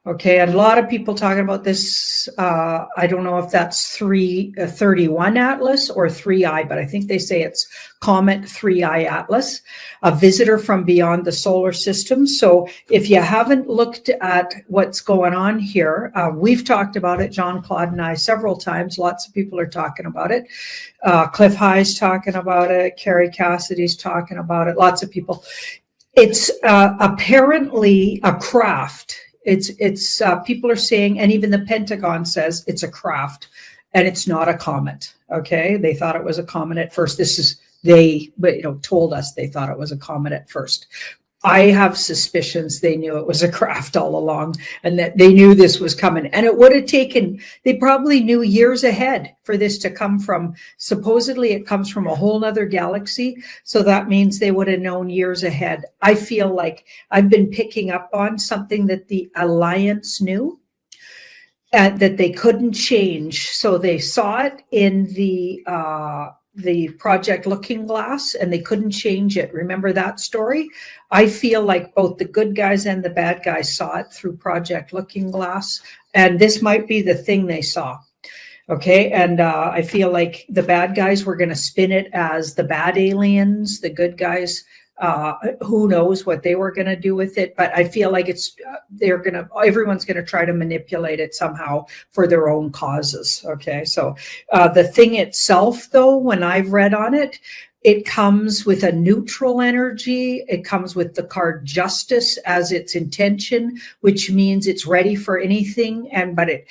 Okay, and a lot of people talking about this. I don't know if that's 31 Atlas or 3I, but I think they say it's Comet 3I Atlas, a visitor from beyond the solar system. So if you haven't looked at what's going on here, we've talked about it, Jean-Claude and I, several times. Lots of people are talking about it. Cliff High's talking about it. Carrie Cassidy's talking about it. Lots of people. It's apparently a craft. It's people are saying, and even the Pentagon says it's a craft, and it's not a comet. Okay, they thought it was a comet at first. They told us they thought it was a comet at first. I have suspicions they knew it was a craft all along, and that they knew this was coming. And it would have taken, they probably knew years ahead for this to come from, supposedly it comes from a whole nother galaxy. So that means they would have known years ahead. I feel like I've been picking up on something that the Alliance knew, that they couldn't change. So they saw it in the Project Looking Glass, and they couldn't change it. Remember that story? I feel like both the good guys and the bad guys saw it through Project Looking Glass, and this might be the thing they saw. Okay, and I feel like the bad guys were going to spin it as the bad aliens, the good guys, who knows what they were going to do with it, but I feel like everyone's going to try to manipulate it somehow for their own causes. Okay, so the thing itself, though, when I've read on it, it comes with a neutral energy. It comes with the card Justice as its intention, which means it's ready for anything. But it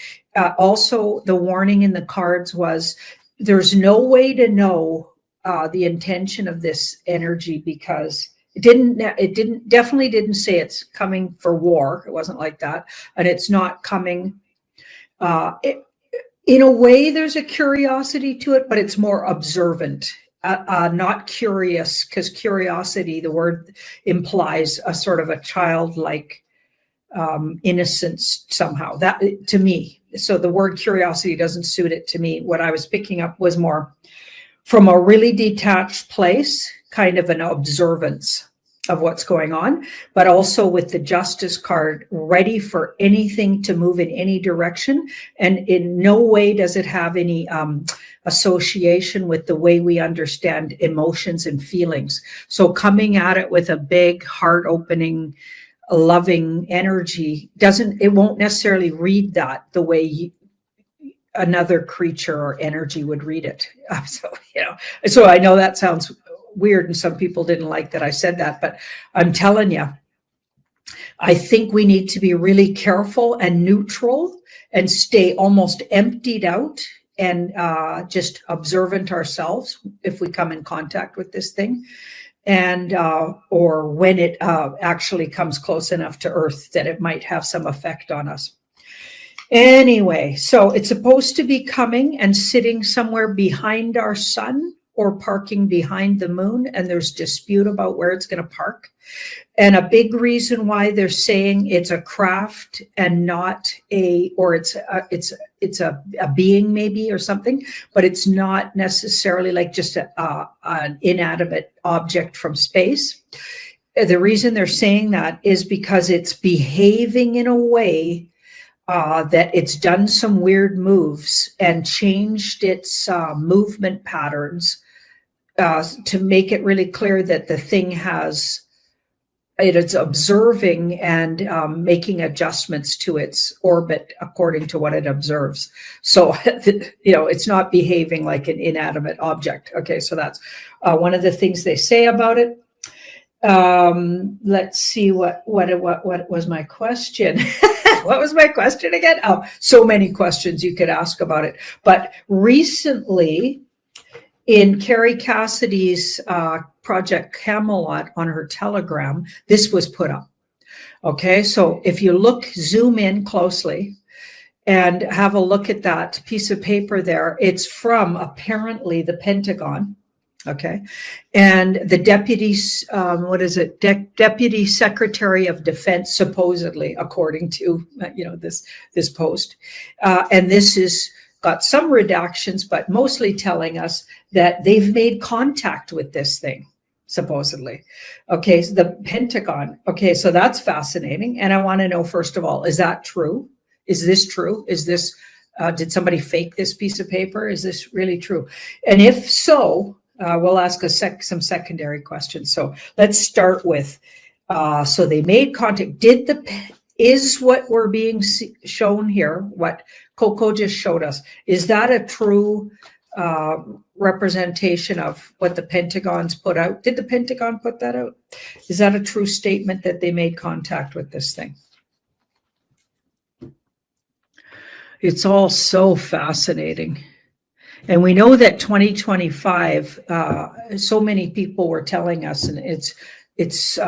also, the warning in the cards was there's no way to know the intention of this energy, because it definitely didn't say it's coming for war. It wasn't like that. And it's not coming, in a way, there's a curiosity to it, but it's more observant, not curious, because curiosity, the word implies a sort of a childlike innocence somehow, that to me. So the word curiosity doesn't suit it to me. What I was picking up was more from a really detached place, kind of an observance of what's going on, but also with the Justice card, ready for anything to move in any direction. And in no way does it have any association with the way we understand emotions and feelings. So coming at it with a big, heart-opening, loving energy won't necessarily read that the way another creature or energy would read it. So I know that sounds weird, and some people didn't like that I said that, but I'm telling you, I think we need to be really careful and neutral and stay almost emptied out and just observant ourselves if we come in contact with this thing, and or when it actually comes close enough to Earth that it might have some effect on us. Anyway, so it's supposed to be coming and sitting somewhere behind our sun or parking behind the moon, and there's dispute about where it's going to park. And a big reason why they're saying it's a craft and not it's a being maybe or something, but it's not necessarily like just an inanimate object from space. The reason they're saying that is because it's behaving in a way that it's done some weird moves and changed its movement patterns to make it really clear that the thing it is observing and making adjustments to its orbit according to what it observes. So, it's not behaving like an inanimate object. Okay, so that's one of the things they say about it. Let's see what was my question. What was my question again? Oh, so many questions you could ask about it. But recently, in Carrie Cassidy's Project Camelot on her Telegram, this was put up. Okay, so if you zoom in closely and have a look at that piece of paper there, it's from apparently the Pentagon. Okay, and the deputy Secretary of Defense, supposedly, according to this post, and this is got some redactions, but mostly telling us that they've made contact with this thing. supposedly. Okay, so the Pentagon. Okay, so that's fascinating. And I want to know, first of all, is that true? Is this true? Is this, did somebody fake this piece of paper? Is this really true? And if so, we'll ask some secondary questions. So let's start with, so they made contact. Is what we're being shown here, what Coco just showed us, is that a true representation of what the Pentagon's put out? Did the Pentagon put that out? Is that a true statement that they made contact with this thing? It's all so fascinating. And we know that 2025, so many people were telling us, and it's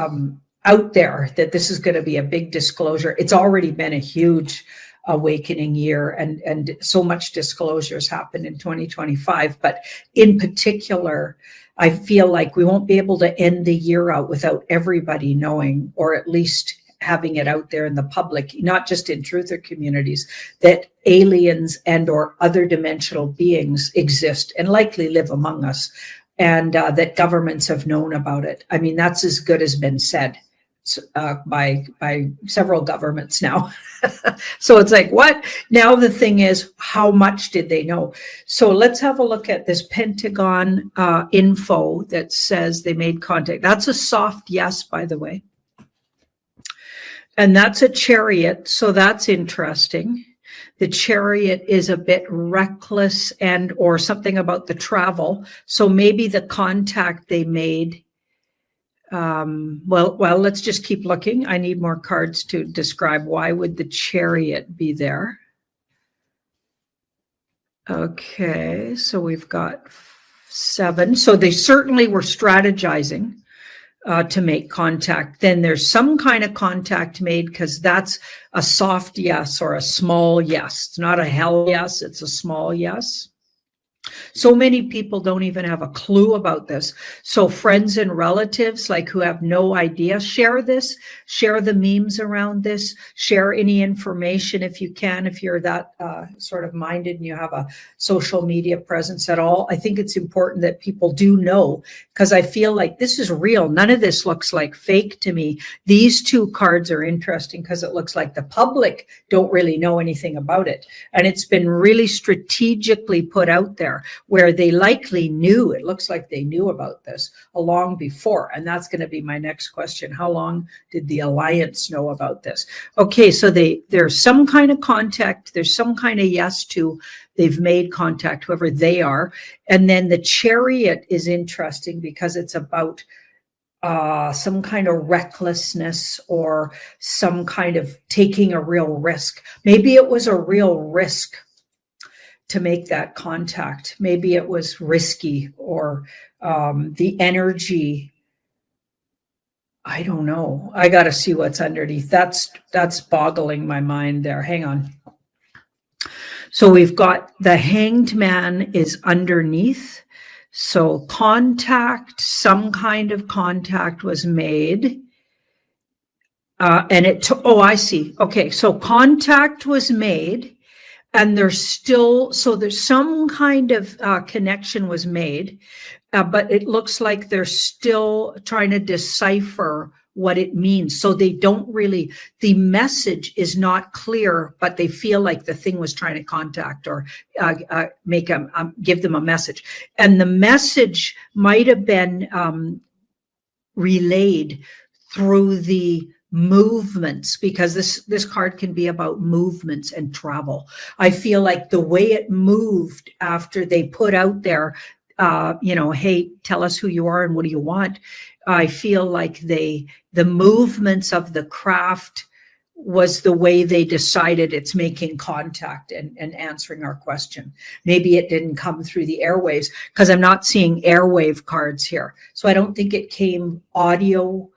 out there, that this is going to be a big disclosure. It's already been a huge awakening year, and so much disclosure has happened in 2025. But in particular, I feel like we won't be able to end the year out without everybody knowing, or at least having it out there in the public, not just in truther communities, that aliens and or other dimensional beings exist and likely live among us, and that governments have known about it. I mean, that's as good as been said by several governments now. So it's like, what? Now the thing is, how much did they know? So let's have a look at this Pentagon info that says they made contact. That's a soft yes, by the way. And that's a chariot, so that's interesting. The chariot is a bit reckless and or something about the travel. So maybe the contact they made, well, let's just keep looking. I need more cards to describe why would the chariot be there. Okay, so we've got 7. So they certainly were strategizing to make contact. Then there's some kind of contact made, because that's a soft yes or a small yes. It's not a hell yes, it's a small yes. So many people don't even have a clue about this. So friends and relatives, like, who have no idea, share this, share the memes around this, share any information if you can, if you're that sort of minded and you have a social media presence at all. I think it's important that people do know, because I feel like this is real. None of this looks like fake to me. These 2 cards are interesting because it looks like the public don't really know anything about it. And it's been really strategically put out there, where they likely knew, it looks like they knew about this long before. And that's going to be my next question. How long did the Alliance know about this? Okay, so there's some kind of contact, there's some kind of yes to, they've made contact, whoever they are. And then the chariot is interesting because it's about some kind of recklessness or some kind of taking a real risk. Maybe it was a real risk to make that contact. Maybe it was risky, or the energy. I don't know. I got to see what's underneath. That's boggling my mind there. Hang on. So we've got the Hanged Man is underneath. So contact, some kind of contact was made. And it took, oh, I see. Okay, so contact was made. And there's still, so there's some kind of connection was made, but it looks like they're still trying to decipher what it means. So they don't really, the message is not clear, but they feel like the thing was trying to contact or make them, give them a message. And the message might have been relayed through the movements, because this card can be about movements and travel. I feel like the way it moved after they put out there, hey, tell us who you are and what do you want. I feel like the movements of the craft was the way they decided it's making contact and answering our question. Maybe it didn't come through the airwaves, because I'm not seeing airwave cards here. So I don't think it came audio,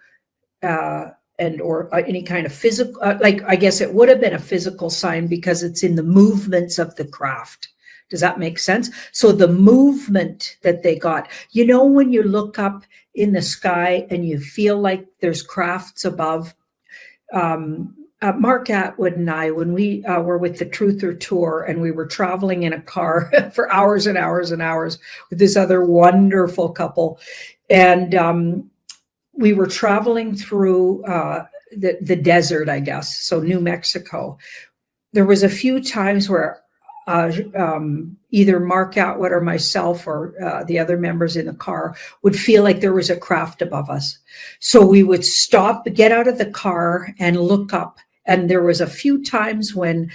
and or any kind of physical, like, I guess it would have been a physical sign because it's in the movements of the craft. Does that make sense? So the movement that they got, when you look up in the sky and you feel like there's crafts above, Mark Atwood and I, when we were with the Truther Tour and we were traveling in a car for hours and hours and hours with this other wonderful couple, And we were traveling through the desert, I guess, so New Mexico. There was a few times where either Mark Atwood or myself or the other members in the car would feel like there was a craft above us. So we would stop, get out of the car and look up. And there was a few times when,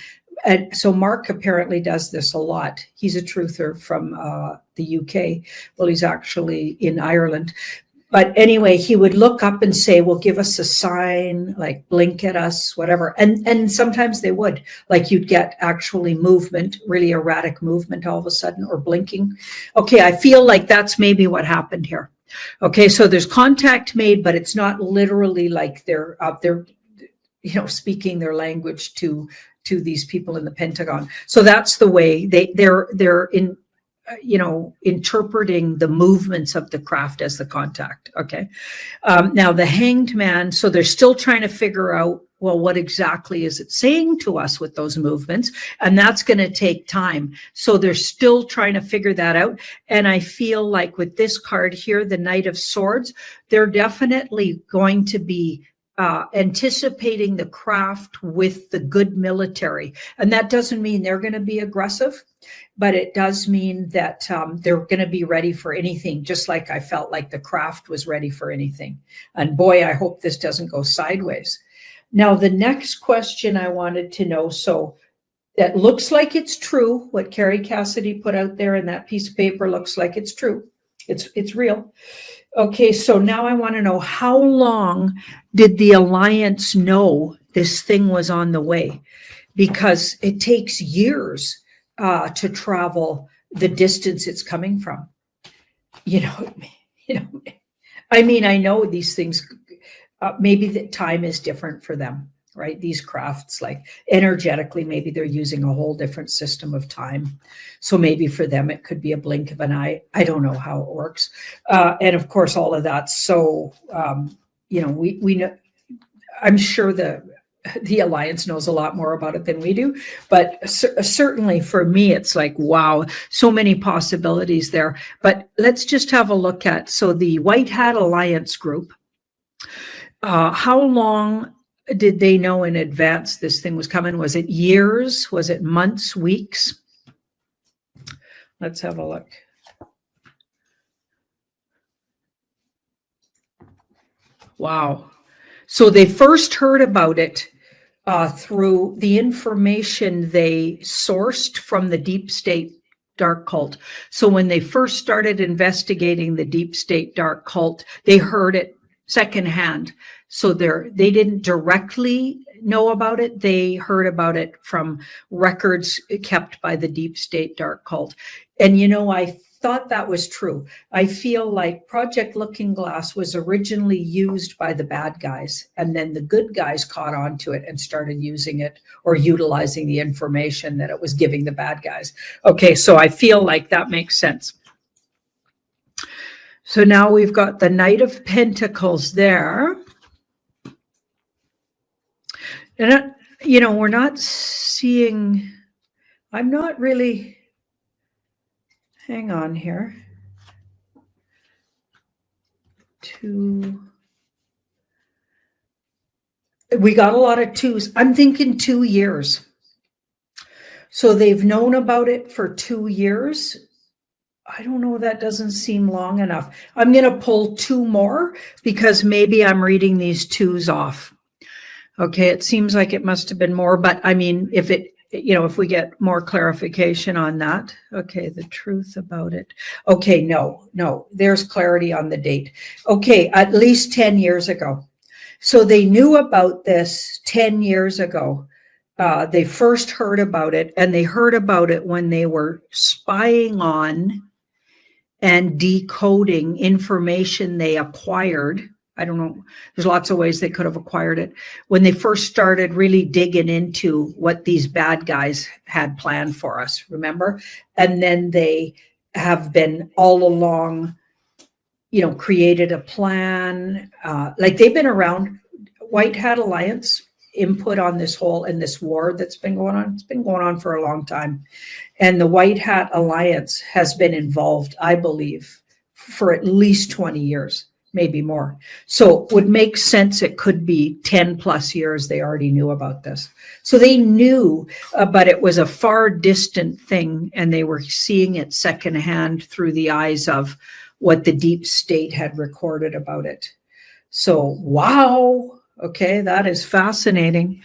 and so Mark apparently does this a lot. He's a truther from the UK. Well, he's actually in Ireland. But anyway, he would look up and say, well, give us a sign, like blink at us, whatever. And sometimes they would, like you'd get actually movement, really erratic movement all of a sudden, or blinking. Okay, I feel like that's maybe what happened here. Okay, so there's contact made, but it's not literally like they're out there, speaking their language to these people in the Pentagon. So that's the way they're in, interpreting the movements of the craft as the contact. Okay. Now the Hanged Man, so they're still trying to figure out, well, what exactly is it saying to us with those movements? And that's going to take time. So they're still trying to figure that out. And I feel like with this card here, the Knight of Swords, they're definitely going to be anticipating the craft with the good military. And that doesn't mean they're going to be aggressive, but it does mean that they're going to be ready for anything, just like I felt like the craft was ready for anything. And boy, I hope this doesn't go sideways. Now, the next question I wanted to know, so that looks like it's true. What Carrie Cassidy put out there in that piece of paper looks like it's true. It's real. Okay, so now I want to know, how long did the Alliance know this thing was on the way? Because it takes years to travel the distance it's coming from. I mean, I know these things, maybe the time is different for them, right? These crafts, like energetically, maybe they're using a whole different system of time. So maybe for them, it could be a blink of an eye. I don't know how it works. And of course, all of that. So, we know, I'm sure the Alliance knows a lot more about it than we do, but certainly for me, it's like, wow, so many possibilities there. But let's just have a look at, so the White Hat Alliance group, how long did they know in advance this thing was coming? Was it years? Was it months, weeks? Let's have a look. Wow. So they first heard about it through the information they sourced from the deep state dark cult. So when they first started investigating the deep state dark cult, they heard it secondhand. So they didn't directly know about it. They heard about it from records kept by the deep state dark cult. And, I thought that was true. I feel like Project Looking Glass was originally used by the bad guys, and then the good guys caught on to it and started using it or utilizing the information that it was giving the bad guys. Okay, so I feel like that makes sense. So now we've got the Knight of Pentacles there. And, we're not seeing, I'm not really, hang on here. We got a lot of twos. I'm thinking 2 years. So they've known about it for 2 years. I don't know, that doesn't seem long enough. I'm going to pull 2 more because maybe I'm reading these 2s off. Okay, it seems like it must have been more, but I mean, if we get more clarification on that. Okay, the truth about it. Okay, no, there's clarity on the date. Okay, at least 10 years ago. So they knew about this 10 years ago. They first heard about it, and they heard about it when they were spying on and decoding information they acquired. I don't know. There's lots of ways they could have acquired it. When they first started really digging into what these bad guys had planned for us, remember? And then they have been all along, created a plan. Like they've been around. White Hat Alliance input on this war that's been going on. It's been going on for a long time. And the White Hat Alliance has been involved, I believe, for at least 20 years, maybe more. So it would make sense it could be 10 plus years they already knew about this. So they knew, but it was a far distant thing, and they were seeing it secondhand through the eyes of what the deep state had recorded about it. So, wow, okay, that is fascinating.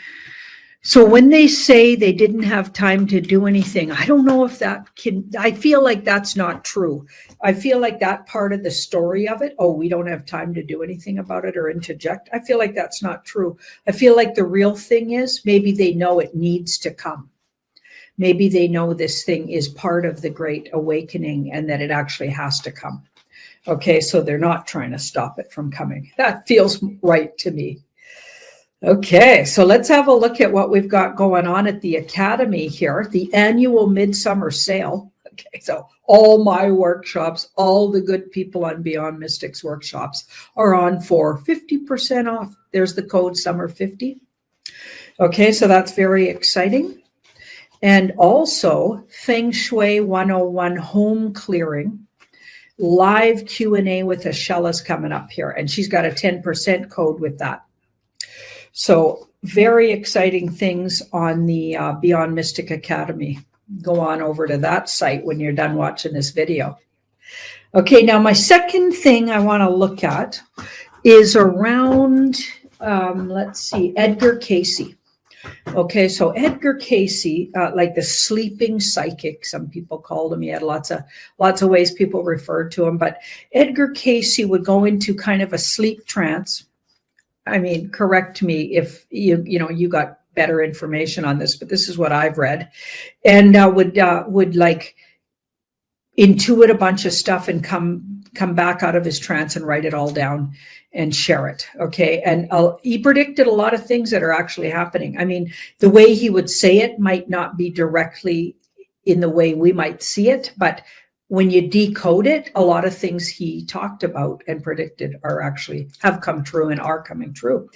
So when they say they didn't have time to do anything, I don't know if that can, I feel like that's not true. I feel like that part of the story of it, oh, we don't have time to do anything about it or interject. I feel like that's not true. I feel like the real thing is maybe they know it needs to come. Maybe they know this thing is part of the Great Awakening and that it actually has to come. Okay, so they're not trying to stop it from coming. That feels right to me. Okay, so let's have a look at what we've got going on at the Academy here, the annual Midsummer Sale. Okay, so all my workshops, all the good people on Beyond Mystics workshops are on for 50% off. There's the code SUMMER50. Okay, so that's very exciting. And also Feng Shui 101 home clearing. Live Q&A with Ashella is coming up here, and she's got a 10% code with that. So very exciting things on the Beyond Mystic Academy. Go on over to that site when you're done watching this video. Okay, now my second thing I want to look at is around, let's see, Edgar Cayce. Okay, so Edgar Cayce, like the sleeping psychic, some people called him. He had lots of ways people referred to him, but Edgar Cayce would go into kind of a sleep trance. I mean, correct me if you got better information on this, but this is what I've read, and would like intuit a bunch of stuff and come back out of his trance and write it all down and share it. Okay, and he predicted a lot of things that are actually happening. I mean, the way he would say it might not be directly in the way we might see it, but when you decode it, a lot of things he talked about and predicted have come true and are coming true.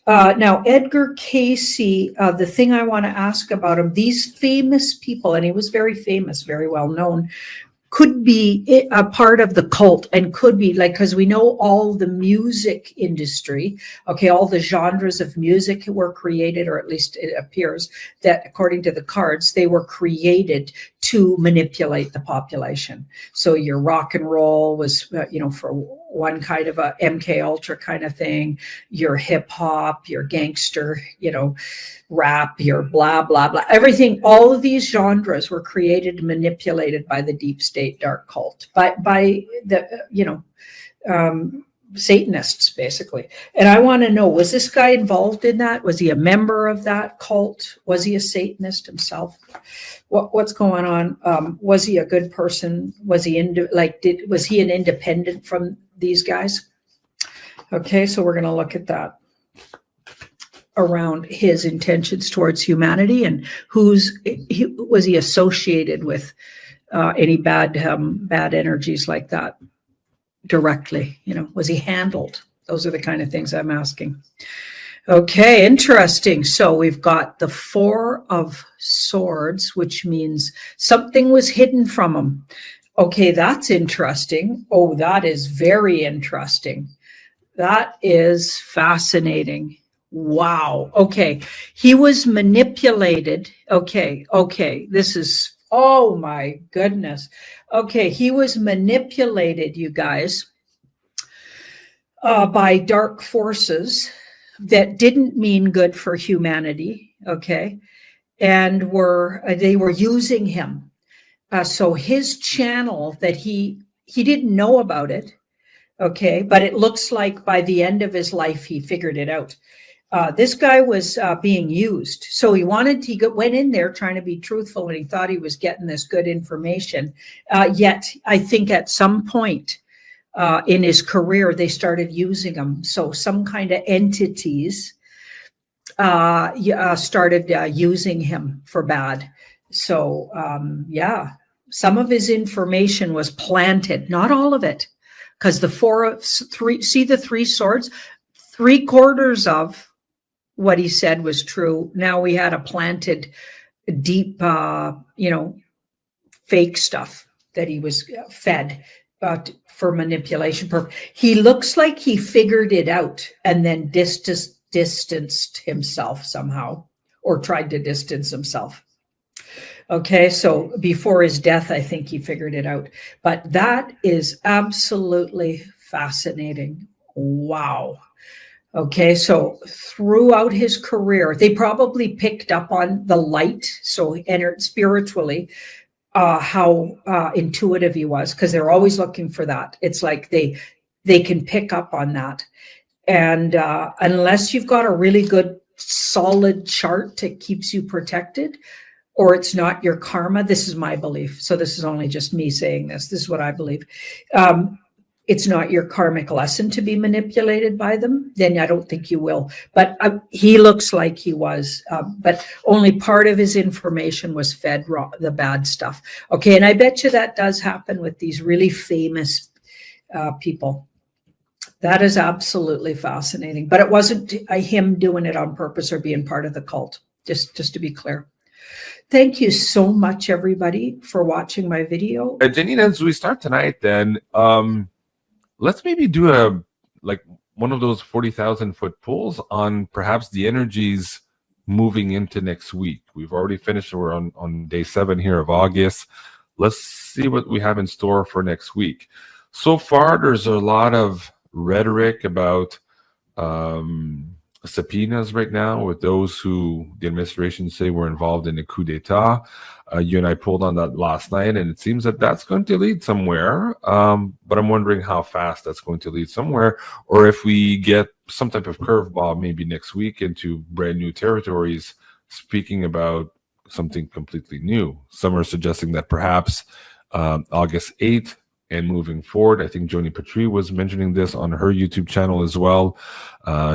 Now, Edgar Cayce, the thing I want to ask about him, these famous people, and he was very famous, very well known, could be a part of the cult, and could be like, because we know all the music industry, okay, all the genres of music were created, or at least it appears that according to the cards, they were created to manipulate the population. So your rock and roll was, for one kind of a MK Ultra kind of thing, your hip hop, your gangster, rap, your blah, blah, blah, everything, all of these genres were created and manipulated by the deep state dark cult, by the, Satanists, basically. And I want to know, was this guy involved in that? Was he a member of that cult? Was he a Satanist himself? What's going on? Was he a good person? Was he was he an independent from these guys? Okay, so we're going to look at that around his intentions towards humanity, and was he associated with any bad energies like that directly? Was he handled? Those are the kind of things I'm asking. Okay, interesting. So we've got the Four of Swords, which means something was hidden from him. Okay, that's interesting. Oh, that is very interesting. That is fascinating. Wow. Okay, he was manipulated. Okay, this is, oh my goodness. Okay, he was manipulated, you guys, by dark forces that didn't mean good for humanity, okay? And they were using him. So his channel that he didn't know about it, okay? But it looks like by the end of his life, he figured it out. This guy was being used. So he went in there trying to be truthful, and he thought he was getting this good information. Yet I think at some point in his career, they started using him. So some kind of entities started using him for bad. So some of his information was planted, not all of it, because see the three swords, 3/4 of what he said was true. Now we had a planted deep, fake stuff that he was fed. for manipulation purpose. He looks like he figured it out and then distanced himself somehow, or tried to distance himself. Okay, so before his death, I think he figured it out. But that is absolutely fascinating. Wow. Okay, so throughout his career, they probably picked up on the light, so entered spiritually, how intuitive he was, because they're always looking for that. It's like they can pick up on that. And unless you've got a really good solid chart that keeps you protected, or it's not your karma, this is my belief. So this is only just me saying this. This is what I believe. It's not your karmic lesson to be manipulated by them, then I don't think you will. But he looks like he was, but only part of his information was fed the bad stuff. Okay, and I bet you that does happen with these really famous people. That is absolutely fascinating. But it wasn't him doing it on purpose or being part of the cult, just to be clear. Thank you so much, everybody, for watching my video. Janine, as we start tonight, then let's maybe do one of those 40,000 foot pulls on perhaps the energies moving into next week. We've already finished. We're on day 7 here of August. Let's see what we have in store for next week. So far, there's a lot of rhetoric about subpoenas right now with those who the administration say were involved in the coup d'etat. You and I pulled on that last night, and it seems that that's going to lead somewhere. But I'm wondering how fast that's going to lead somewhere, or if we get some type of curveball maybe next week into brand new territories, speaking about something completely new. Some are suggesting that perhaps August 8th and moving forward. I think Joni Patry was mentioning this on her YouTube channel as well.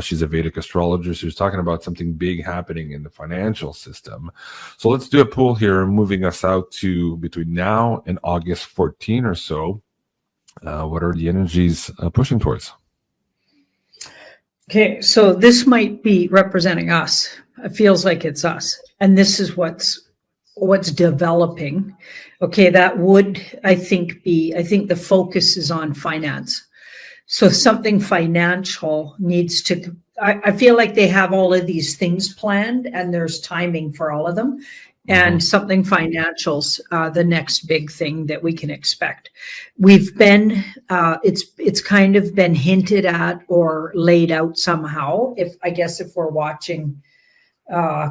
She's a Vedic astrologer. She's talking about something big happening in the financial system. So let's do a poll here, moving us out to between now and August 14 or so. What are the energies pushing towards? Okay, so this might be representing us. It feels like it's us. And this is what's developing. Okay, that would, I think the focus is on finance. So something financial needs to, I feel like they have all of these things planned and there's timing for all of them. And something financial's the next big thing that we can expect. We've been, it's kind of been hinted at or laid out somehow, if we're watching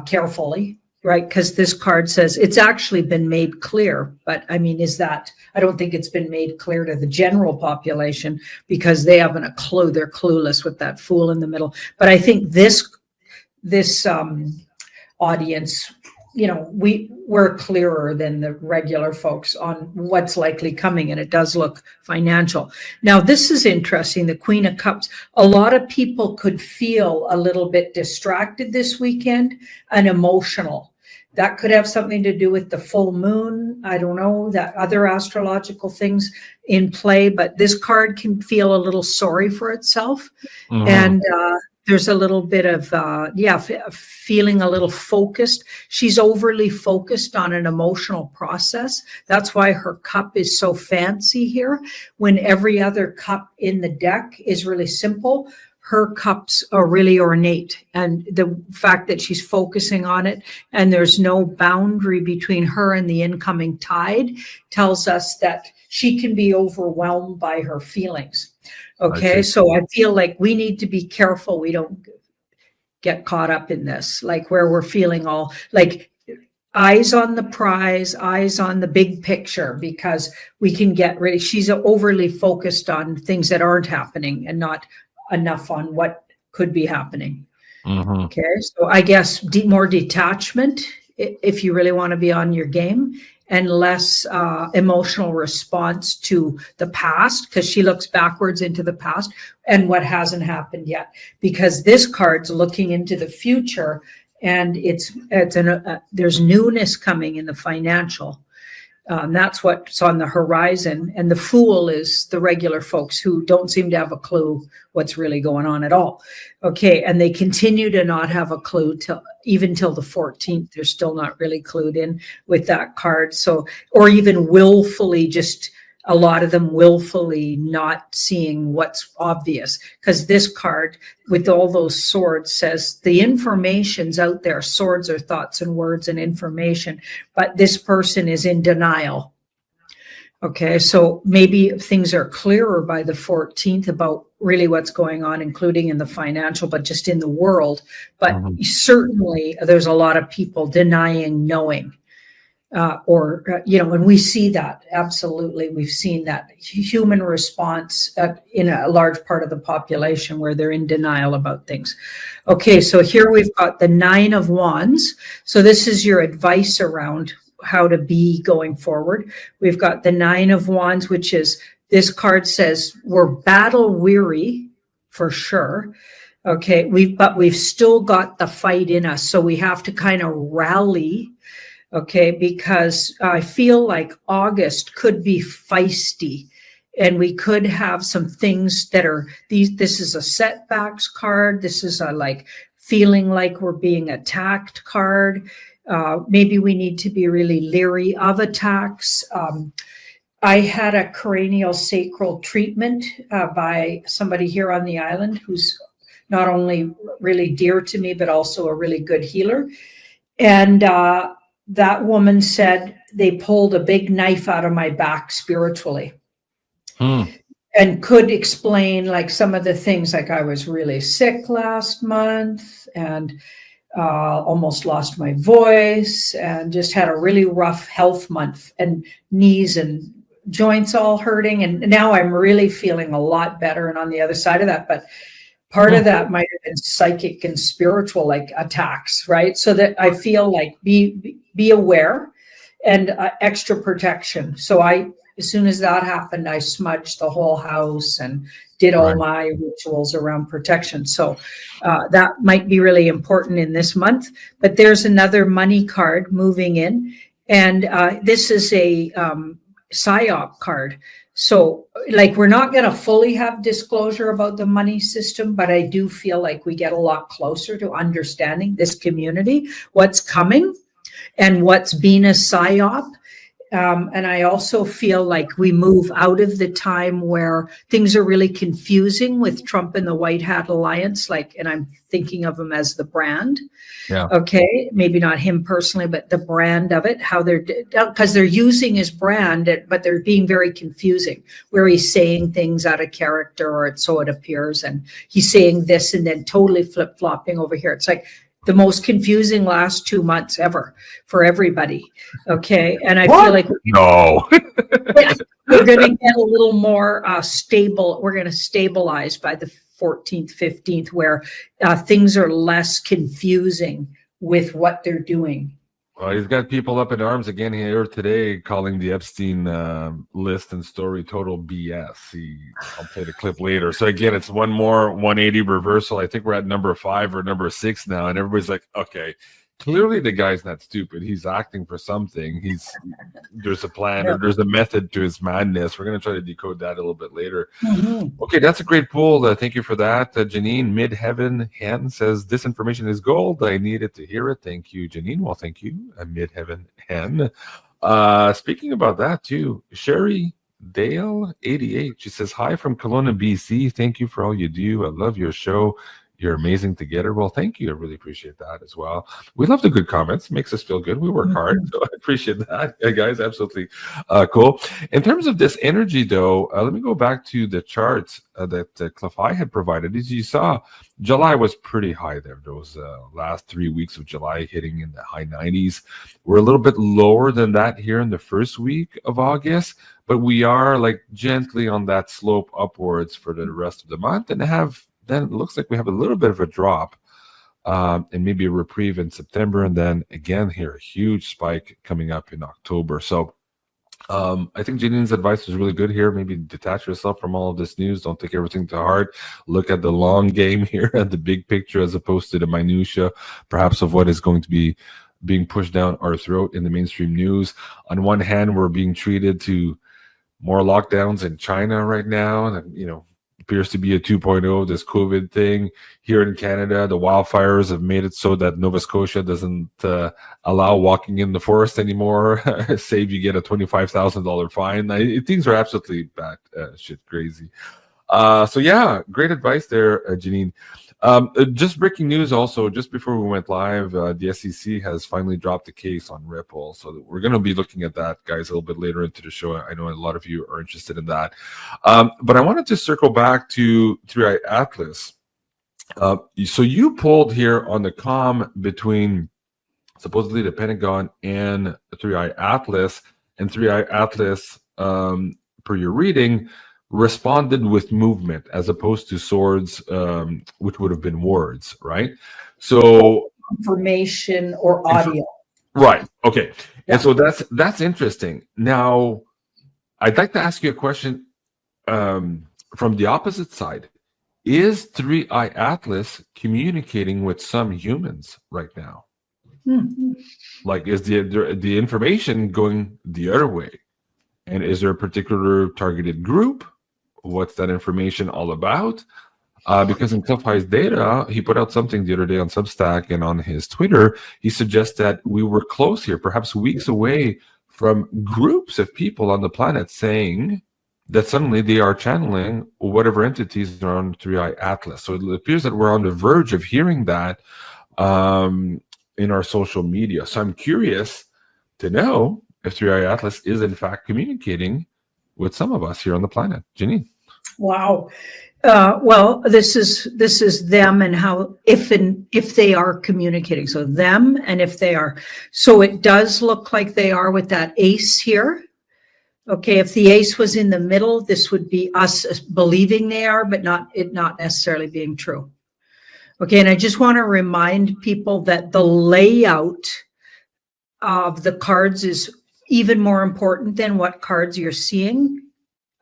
carefully. Right, because this card says it's actually been made clear, but I mean, I don't think it's been made clear to the general population because they haven't a clue. They're clueless with that fool in the middle. But I think this audience, we're clearer than the regular folks on what's likely coming, and it does look financial. Now, this is interesting, the Queen of Cups. A lot of people could feel a little bit distracted this weekend and emotional. That could have something to do with the full moon. I don't know, that other astrological things in play, but this card can feel a little sorry for itself. And there's a little bit of, feeling a little focused. She's overly focused on an emotional process. That's why her cup is so fancy here. When every other cup in the deck is really simple, her cups are really ornate. And the fact that she's focusing on it and there's no boundary between her and the incoming tide tells us that she can be overwhelmed by her feelings. Okay, so I feel like we need to be careful we don't get caught up in this, like where we're feeling all like eyes on the prize, eyes on the big picture, because we can get really, she's overly focused on things that aren't happening and not enough on what could be happening. Okay, so I guess more detachment if you really want to be on your game, and less emotional response to the past, because she looks backwards into the past and what hasn't happened yet, because this card's looking into the future, and there's newness coming in the financial. That's what's on the horizon. And the Fool is the regular folks who don't seem to have a clue what's really going on at all. Okay, and they continue to not have a clue even till the 14th. They're still not really clued in with that card. So, or even willfully just a lot of them willfully not seeing what's obvious, because this card with all those swords says the information's out there. Swords are thoughts and words and information, but this person is in denial. Okay, so maybe things are clearer by the 14th about really what's going on, including in the financial, but just in the world. But certainly there's a lot of people denying knowing. And we see that, absolutely. We've seen that human response in a large part of the population where they're in denial about things. Okay, so here we've got the 9 of Wands. So this is your advice around how to be going forward. We've got the 9 of Wands, which is, this card says we're battle weary for sure. Okay, but we've still got the fight in us. So we have to kind of rally. Okay, because I feel like August could be feisty, and we could have some things that are this is a setbacks card. This is a like feeling like we're being attacked card. Maybe we need to be really leery of attacks. I had a cranial sacral treatment by somebody here on the island who's not only really dear to me, but also a really good healer. And that woman said they pulled a big knife out of my back spiritually. And could explain like some of the things, like I was really sick last month and almost lost my voice and just had a really rough health month, and knees and joints all hurting. And now I'm really feeling a lot better and on the other side of that. But part of that might have been psychic and spiritual, like attacks, right? So that I feel like be aware and extra protection. So as soon as that happened, I smudged the whole house and did all my rituals around protection. So that might be really important in this month. But there's another money card moving in, and this is a PSYOP card. So like, we're not going to fully have disclosure about the money system, but I do feel like we get a lot closer to understanding this community, what's coming and what's been a PSYOP. And I also feel like we move out of the time where things are really confusing with Trump and the White Hat Alliance, and I'm thinking of him as the brand. Yeah. Okay. Maybe not him personally, but the brand of it, because they're using his brand, but they're being very confusing, where he's saying things out of character, or so it appears. And he's saying this and then totally flip-flopping over here. It's like the most confusing last 2 months ever for everybody. Okay. And I feel like we're going to get a little more stable. We're going to stabilize by the 14th, 15th, where things are less confusing with what they're doing. Well, he's got people up in arms again here today, calling the Epstein list and story total BS. I'll play the clip later. So again, it's one more 180 reversal. I think we're at number 5 or number 6 now, and everybody's like, okay, clearly the guy's not stupid. He's acting for something. There's a plan, or there's a method to his madness. We're going to try to decode that a little bit later. Okay, that's a great poll. Thank you for that. Janine Midheaven Hen says, this information is gold. I needed to hear it. Thank you, Janine. Well, thank you, Midheaven Hen. Speaking about that too, Sherry Dale 88. She says, hi from Kelowna, BC. Thank you for all you do. I love your show. You're amazing together. Well, thank you. I really appreciate that as well. We love the good comments. Makes us feel good. We work hard. So I appreciate that. Yeah, guys, absolutely cool. In terms of this energy, though, let me go back to the charts that Cliff High had provided. As you saw, July was pretty high there. Those last 3 weeks of July hitting in the high 90s. We're a little bit lower than that here in the first week of August, but we are like gently on that slope upwards for the rest of the month, and then it looks like we have a little bit of a drop and maybe a reprieve in September. And then again here, a huge spike coming up in October. So I think Janine's advice was really good here. Maybe detach yourself from all of this news. Don't take everything to heart. Look at the long game here, at the big picture, as opposed to the minutia, perhaps, of what is going to be being pushed down our throat in the mainstream news. On one hand, we're being treated to more lockdowns in China right now. And, appears to be a 2.0, this COVID thing. Here in Canada, the wildfires have made it so that Nova Scotia doesn't allow walking in the forest anymore, save you get a $25,000 fine. Things are absolutely shit crazy. So yeah, great advice there, Janine. Just breaking news also, just before we went live, the SEC has finally dropped the case on Ripple. So we're going to be looking at that, guys, a little bit later into the show. I know a lot of you are interested in that. But I wanted to circle back to 3i Atlas. So you pulled here on the comm between supposedly the Pentagon and 3i Atlas, and 3i Atlas, per your reading, responded with movement as opposed to swords, which would have been words, right? So information or audio. Right. Okay. Yeah. And so that's interesting. Now, I'd like to ask you a question from the opposite side. Is 3i Atlas communicating with some humans right now? Like, is the information going the other way? And is there a particular targeted group? What's that information all about? Because in Cliff-High's data, he put out something the other day on Substack and on his Twitter. He suggests that we were close here, perhaps weeks away from groups of people on the planet saying that suddenly they are channeling whatever entities are on 3i Atlas. So it appears that we're on the verge of hearing that in our social media. So I'm curious to know if 3i Atlas is in fact communicating with some of us here on the planet. Janine. Wow. Well, this is them and how if they are communicating. So them and if they are. So it does look like they are with that ace here. Okay, if the ace was in the middle, this would be us believing they are, but not necessarily being true. Okay, and I just want to remind people that the layout of the cards is even more important than what cards you're seeing.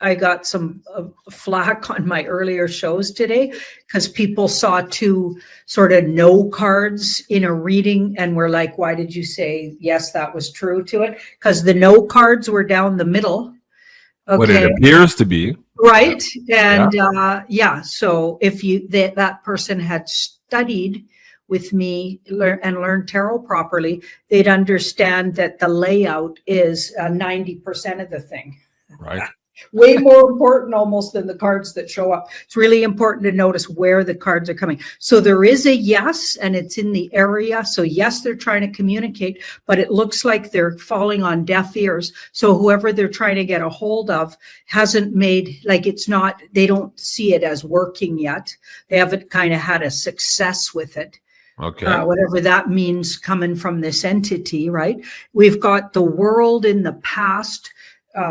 I got some flack on my earlier shows today because people saw two sort of no cards in a reading and were like, why did you say, yes, that was true to it? Because the no cards were down the middle. Okay. What it appears to be. Right. And so if that person had studied with me and learned tarot properly, they'd understand that the layout is 90% of the thing. Right. Way more important almost than the cards that show up. It's really important to notice where the cards are coming. So there is a yes, and it's in the area. So yes, they're trying to communicate, but it looks like they're falling on deaf ears. So whoever they're trying to get a hold of hasn't made, like it's not, they don't see it as working yet. They haven't kind of had a success with it. Okay. Whatever that means coming from this entity, right? We've got the world in the past.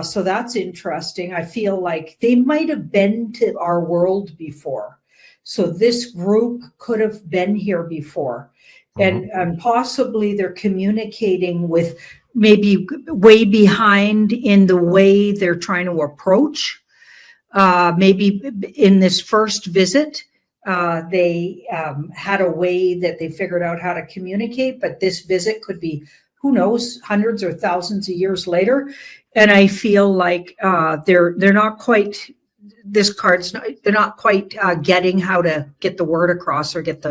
So that's interesting. I feel like they might have been to our world before. So this group could have been here before. And possibly they're communicating with maybe way behind in the way they're trying to approach. Maybe in this first visit, they had a way that they figured out how to communicate, but this visit could be, who knows, hundreds or thousands of years later. And I feel like they're not quite, this card's not, they're not quite getting how to get the word across or get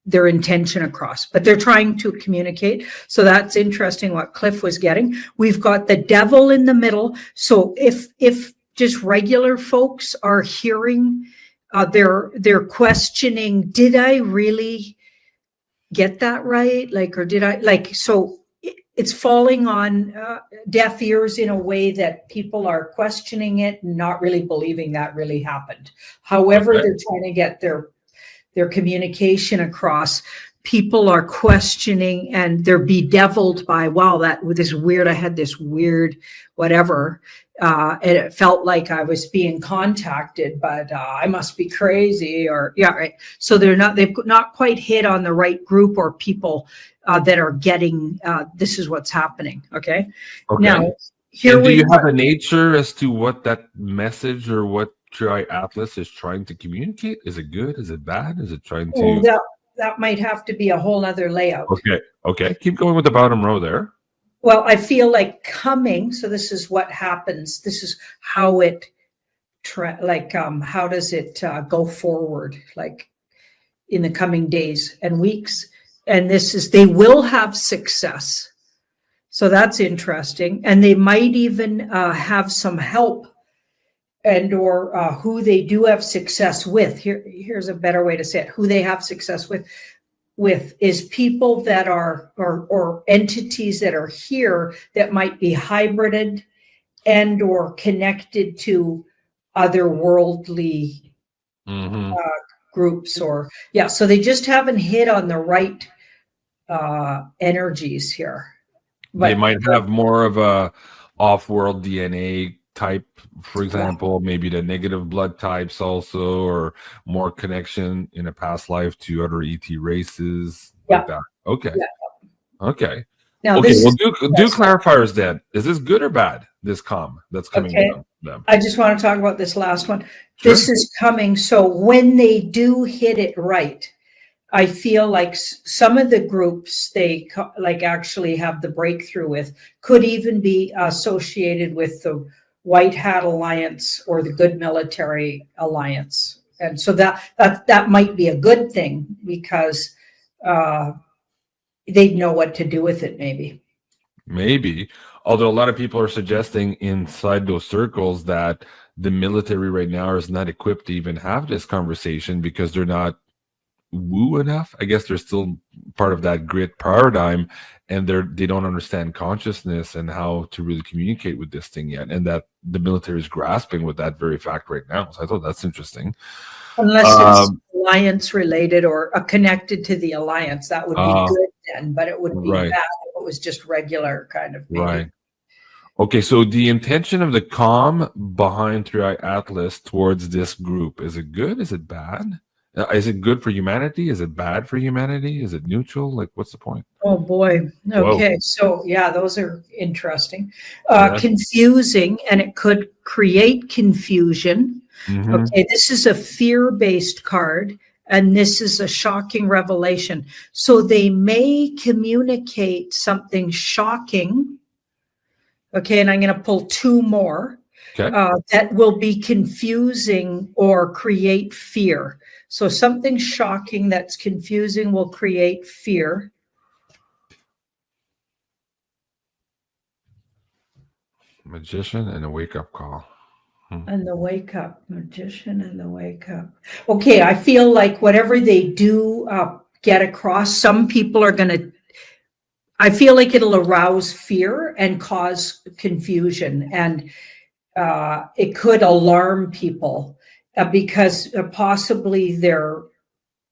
their intention across, but they're trying to communicate. So that's interesting what Cliff was getting. We've got the devil in the middle. So if just regular folks are hearing, they're questioning, did I really get that right? Like, or did I, like, so it's falling on deaf ears in a way that people are questioning it and not really believing that really happened. However, they're trying to get their communication across. People are questioning and they're bedeviled by, wow, I had this weird whatever. And it felt like I was being contacted, but I must be crazy or, yeah, right. So they've not quite hit on the right group or people that are getting, this is what's happening. Okay. Now, here do you have a nature as to what that message or what 3i Atlas is trying to communicate? Is it good? Is it bad? Is it trying to? Well, that might have to be a whole other layout. Okay. Keep going with the bottom row there. Well, I feel like coming, so this is what happens. This is how it how does it go forward, like in the coming days and weeks? And they will have success. So that's interesting. And they might even have some help or who they do have success with. Here's a better way to say it. Who they have success with is people that are, or entities that are here that might be hybrided and or connected to otherworldly groups, so they just haven't hit on the right energies here. But they might have more of a off-world DNA type, for example, maybe the negative blood types also, or more connection in a past life to other ET races, like that. Okay. Okay. Now, okay, well, do clarifiers then. Is this good or bad, this calm that's coming from them? I just want to talk about this last one. Sure. This is coming. So when they do hit it right, I feel like some of the groups they actually have the breakthrough with could even be associated with the White Hat Alliance or the Good Military Alliance. And so that might be a good thing, because they'd know what to do with it, maybe. Although a lot of people are suggesting inside those circles that the military right now is not equipped to even have this conversation because they're not woo enough. I guess they're still part of that grit paradigm, and they don't understand consciousness and how to really communicate with this thing yet, and that the military is grasping with that very fact right now. So I thought that's interesting. Unless it's alliance related or connected to the alliance, that would be good then, but it would be bad if it was just regular kind of maybe. Right. Okay, so the intention of the calm behind 3i Atlas towards this group, is it good? Is it bad? Is it good for humanity? Is it bad for humanity? Is it neutral? Like, what's the point? Oh boy. Okay. Whoa. So yeah, those are interesting. Yeah. Confusing, and it could create confusion. Mm-hmm. Okay, this is a fear-based card, and this is a shocking revelation. So they may communicate something shocking. Okay, and I'm going to pull two more. Okay. That will be confusing or create fear. So something shocking that's confusing will create fear. Magician and a wake-up call. And the wake up, magician and the wake up. Okay, I feel like whatever they do get across, some people are going to, I feel like it'll arouse fear and cause confusion, and it could alarm people because possibly their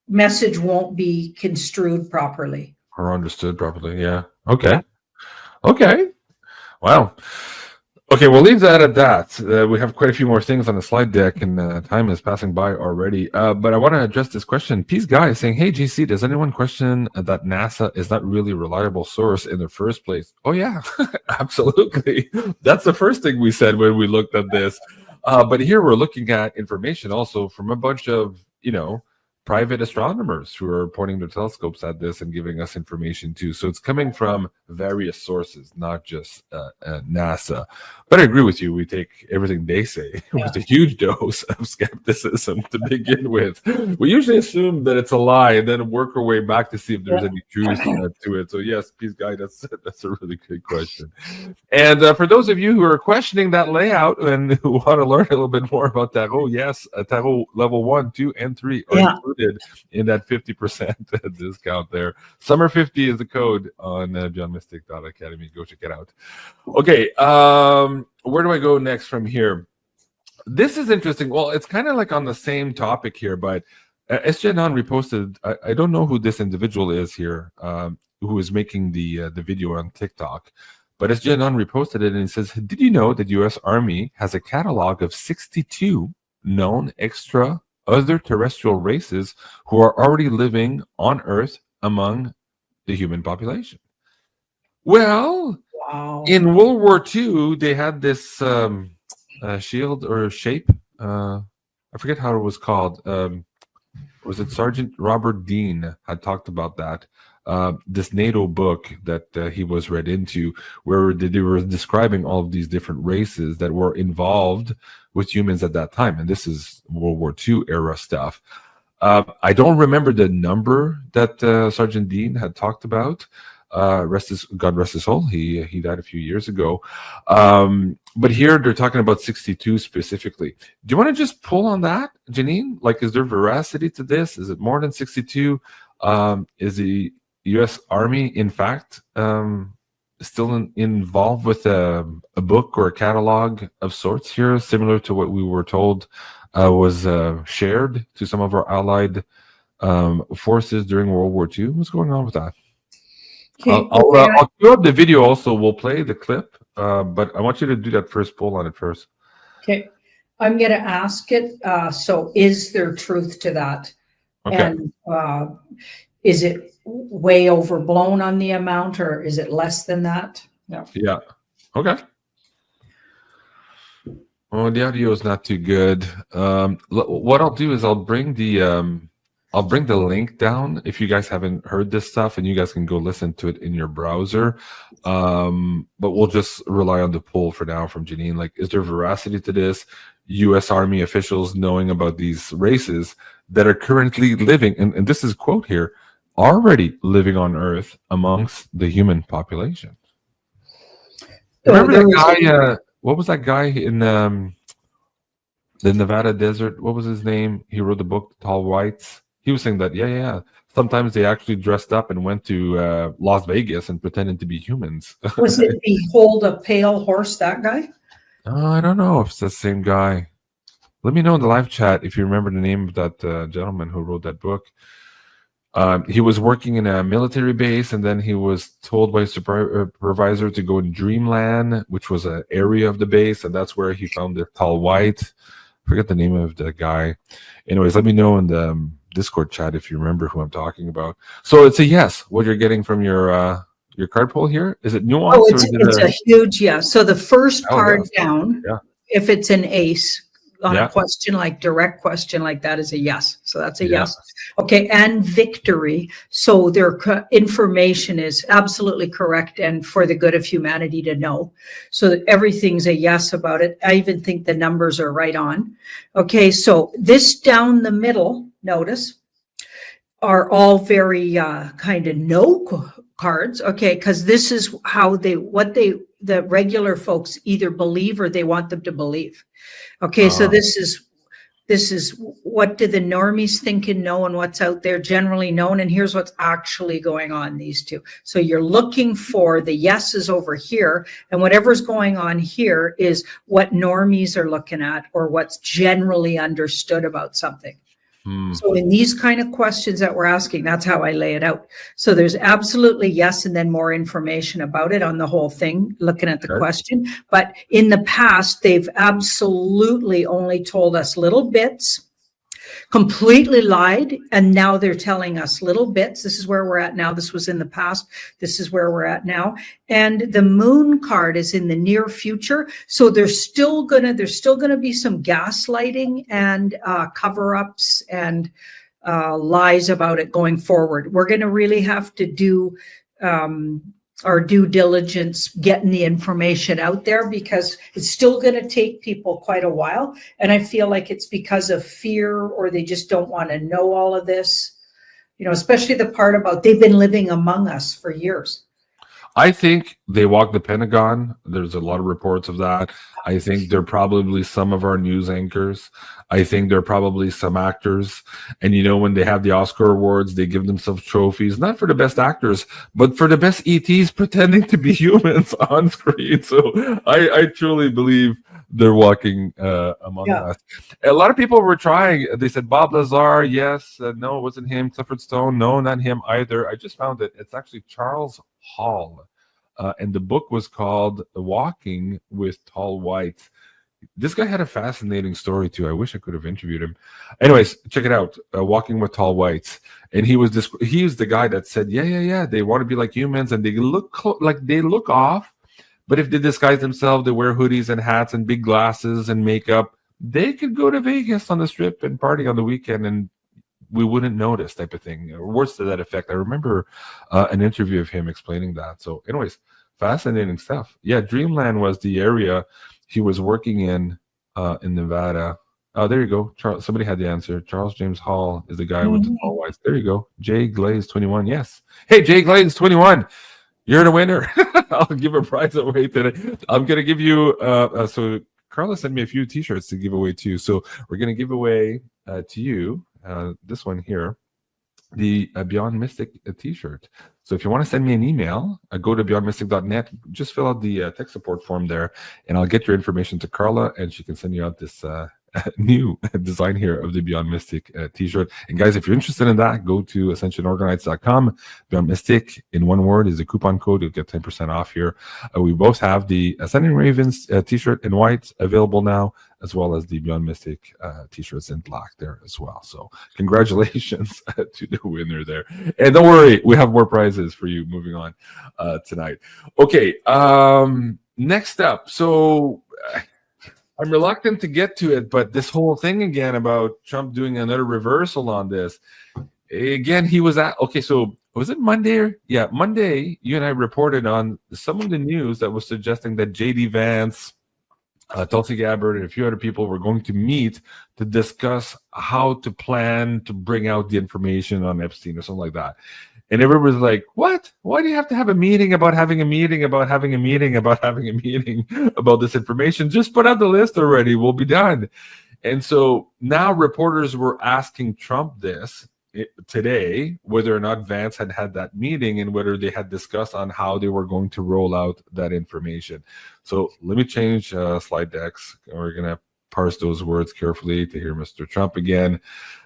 message won't be construed properly. Or understood properly, yeah. Okay. Okay. Wow. Okay, we'll leave that at that. We have quite a few more things on the slide deck, and time is passing by already. But I want to address this question. Peace Guy is saying, hey, GC, does anyone question that NASA is not really a reliable source in the first place? Oh, yeah, absolutely. That's the first thing we said when we looked at this. But here we're looking at information also from a bunch of, private astronomers who are pointing their telescopes at this and giving us information too. So it's coming from various sources, not just NASA. But I agree with you. We take everything they say with a huge dose of skepticism to begin with. We usually assume that it's a lie and then work our way back to see if there's any truth to it. So yes, Peace Guy, that's a really good question. And for those of you who are questioning that layout and who want to learn a little bit more about Tarot, yes, Tarot level 1, 2, and 3 are included in that 50% discount there. Summer 50 is the code on johnmystic.academy. Go check it out. Okay, where do I go next from here? This is interesting. Well, it's kind of like on the same topic here, but Janine reposted. I don't know who this individual is here, who is making the video on TikTok, but Janine reposted it and it says, "Did you know that U.S. Army has a catalog of 62 known other terrestrial races who are already living on Earth among the human population?" Well, in World War II, they had this shield or shape. I forget how it was called. Was it Sergeant Robert Dean had talked about that? this NATO book that he was read into, where they were describing all of these different races that were involved with humans at that time. And this is World War II era stuff. I don't remember the number that Sergeant Dean had talked about. God rest his soul. He died a few years ago. But here they're talking about 62 specifically. Do you want to just pull on that, Janine? Like, is there veracity to this? Is it more than 62? Is the U.S. Army, in fact, still involved with a book or a catalog of sorts here, similar to what we were told was shared to some of our allied forces during World War II? What's going on with that? Okay. I'll cue up the video also. We'll play the clip, but I want you to do that first poll on it first. Okay. I'm going to ask it. So is there truth to that? Okay. And is it way overblown on the amount, or is it less than that? No. Yeah. Okay. Oh, the audio is not too good. What I'll do is I'll bring the link down if you guys haven't heard this stuff, and you guys can go listen to it in your browser. But we'll just rely on the poll for now from Janine. Like, is there veracity to this? U.S. Army officials knowing about these races that are currently living, and this is a quote here, already living on Earth amongst the human population. Remember that guy? What was that guy in the Nevada desert? What was his name? He wrote the book, Tall Whites. He was saying that, yeah. Sometimes they actually dressed up and went to Las Vegas and pretended to be humans. Was it Behold a Pale Horse, that guy? I don't know if it's the same guy. Let me know in the live chat if you remember the name of that gentleman who wrote that book. He was working in a military base, and then he was told by his supervisor to go in Dreamland, which was an area of the base, and that's where he found the Tall White. Forget the name of the guy. Anyways, let me know in the Discord chat if you remember who I'm talking about. So it's a yes. What you're getting from your card poll here, is it nuanced? Oh, it's a huge yes. So the first card down, yeah, if it's an ace on Yeah. a question, like direct question like that, is a yes. So that's a yes. Okay, and victory. So their information is absolutely correct and for the good of humanity to know. So that everything's a yes about it. I even think the numbers are right on. Okay, so this down the middle, notice, are all very kind of no cards. Okay, because this is how the regular folks either believe or they want them to believe. Okay, so this is what do the normies think and know, and what's out there generally known, and here's what's actually going on, these two. So you're looking for the yeses over here, and whatever's going on here is what normies are looking at or what's generally understood about something. So in these kind of questions that we're asking, that's how I lay it out. So there's absolutely yes, and then more information about it on the whole thing, looking at the question. But in the past, they've absolutely only told us little bits, completely lied, and now they're telling us little bits. This is where we're at now. This was in the past. This is where we're at now. And the moon card is in the near future. So there's still gonna be some gaslighting and cover-ups and lies about it going forward. We're gonna really have to do our due diligence getting the information out there, because it's still going to take people quite a while. And I feel like it's because of fear, or they just don't want to know all of this, especially the part about they've been living among us for years. I think they walk the Pentagon. There's a lot of reports of that. I think they're probably some of our news anchors. I think they're probably some actors. And when they have the Oscar awards, they give themselves trophies, not for the best actors, but for the best ETs pretending to be humans on screen. So I truly believe they're walking among us. A lot of people were trying. They said Bob Lazar, yes. No, it wasn't him. Clifford Stone, no, not him either. I just found it. It's actually Charles Hall. And the book was called Walking with Tall Whites. This guy had a fascinating story too. I wish I could have interviewed him. Anyways, check it out. Walking with Tall Whites. And he's the guy that said, yeah. They want to be like humans, and they look like they look off. But if they disguise themselves, they wear hoodies and hats and big glasses and makeup, they could go to Vegas on the strip and party on the weekend and we wouldn't notice, type of thing, or words to that effect. I remember an interview of him explaining that. So anyways, fascinating stuff. Yeah, Dreamland was the area he was working in Nevada. Oh, there you go. Somebody had the answer. Charles James Hall is the guy with the tall whites. There you go. Jay Glaze 21. Yes. Hey, Jay Glaze 21. You're the winner. I'll give a prize away today. I'm going to give you, so Carla sent me a few t-shirts to give away too. So we're going to give away to you this one here, the Beyond Mystic t-shirt. So if you want to send me an email, go to beyondmystic.net, just fill out the tech support form there, and I'll get your information to Carla, and she can send you out this new design here of the Beyond Mystic t-shirt. And guys, if you're interested in that, go to ascensionorganites.com. Beyond Mystic in one word is a coupon code. You'll get 10% off here. We both have the Ascending Ravens t-shirt in white available now, as well as the Beyond Mystic t-shirts in black there as well. So congratulations to the winner there. And don't worry, we have more prizes for you moving on tonight. Okay, next up. So I'm reluctant to get to it, but this whole thing again about Trump doing another reversal on this. Again, he was at, okay, so was it Monday? Yeah, Monday, you and I reported on some of the news that was suggesting that J.D. Vance, Tulsi Gabbard, and a few other people were going to meet to discuss how to plan to bring out the information on Epstein or something like that. And everybody was like, what? Why do you have to have a meeting about having a meeting about having a meeting about having a meeting about this information? Just put out the list already. We'll be done. And so now reporters were asking Trump this today, whether or not Vance had had that meeting and whether they had discussed on how they were going to roll out that information. So let me change slide decks. We're going to parse those words carefully to hear Mr. Trump again.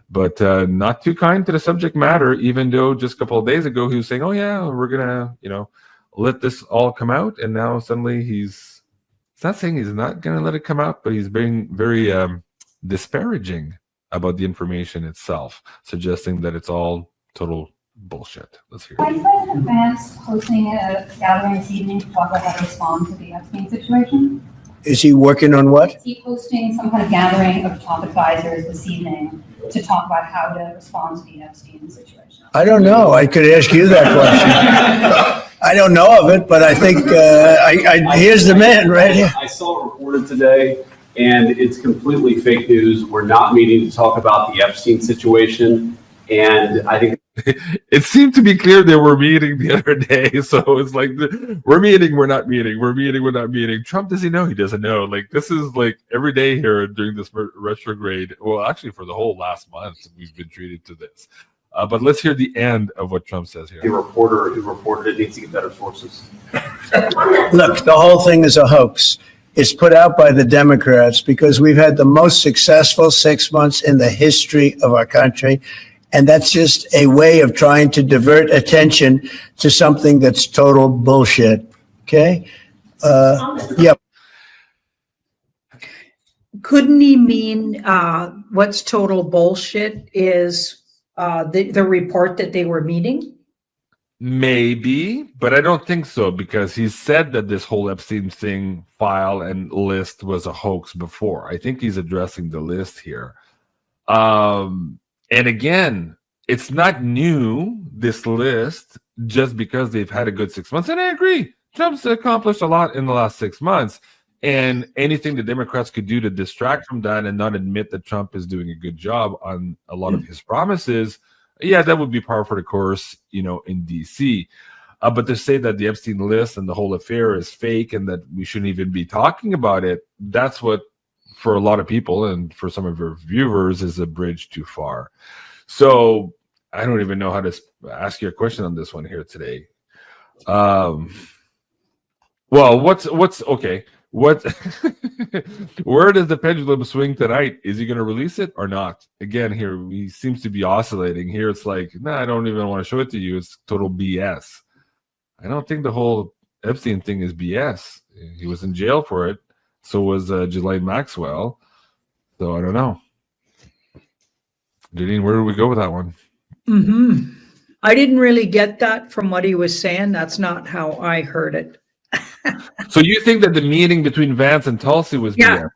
But not too kind to the subject matter, even though just a couple of days ago he was saying, oh, yeah, we're going to, let this all come out. And now suddenly he's not saying he's not going to let it come out, but he's being very disparaging about the information itself, suggesting that it's all total bullshit. Let's hear it. Vice President Vance hosting a gathering this evening to talk about how to respond to the Epstein situation? Is he working on what? Is he hosting some kind of gathering of top advisors this evening to talk about how to respond to the Epstein situation? I don't know. I could ask you that question. I don't know of it, but I think here's the man right here. I saw it reported today, and it's completely fake news. We're not meeting to talk about the Epstein situation, and I think it seemed to be clear they were meeting the other day. So it's like, we're meeting, we're not meeting. We're meeting, we're not meeting. Trump, does he know? He doesn't know. Like, this is like every day here during this retrograde. Well, actually, for the whole last month, we've been treated to this. But let's hear the end of what Trump says here. the reporter who reported it needs to get better sources. Look, the whole thing is a hoax. It's put out by the Democrats because we've had the most successful 6 months in the history of our country. And that's just a way of trying to divert attention to something that's total bullshit. Okay? Yeah. Couldn't he mean what's total bullshit is the report that they were meeting? Maybe, but I don't think so, because he said that this whole Epstein thing file and list was a hoax before. I think he's addressing the list here. And again, it's not new, this list, just because they've had a good 6 months. And I agree, Trump's accomplished a lot in the last 6 months. And anything the Democrats could do to distract from that and not admit that Trump is doing a good job on a lot of his promises, yeah, that would be par for the course, in D.C. But to say that the Epstein list and the whole affair is fake and that we shouldn't even be talking about it, that's what, for a lot of people and for some of our viewers, is a bridge too far. So I don't even know how to ask you a question on this one here today. Well, what's okay? What? Where does the pendulum swing tonight? Is he going to release it or not? Again, here he seems to be oscillating. Here it's like, nah, I don't even want to show it to you. It's total BS. I don't think the whole Epstein thing is BS. He was in jail for it. So was Ghislaine Maxwell. So I don't know. Janine, where do we go with that one? I didn't really get that from what he was saying. That's not how I heard it. So you think that the meeting between Vance and Tulsi was BS?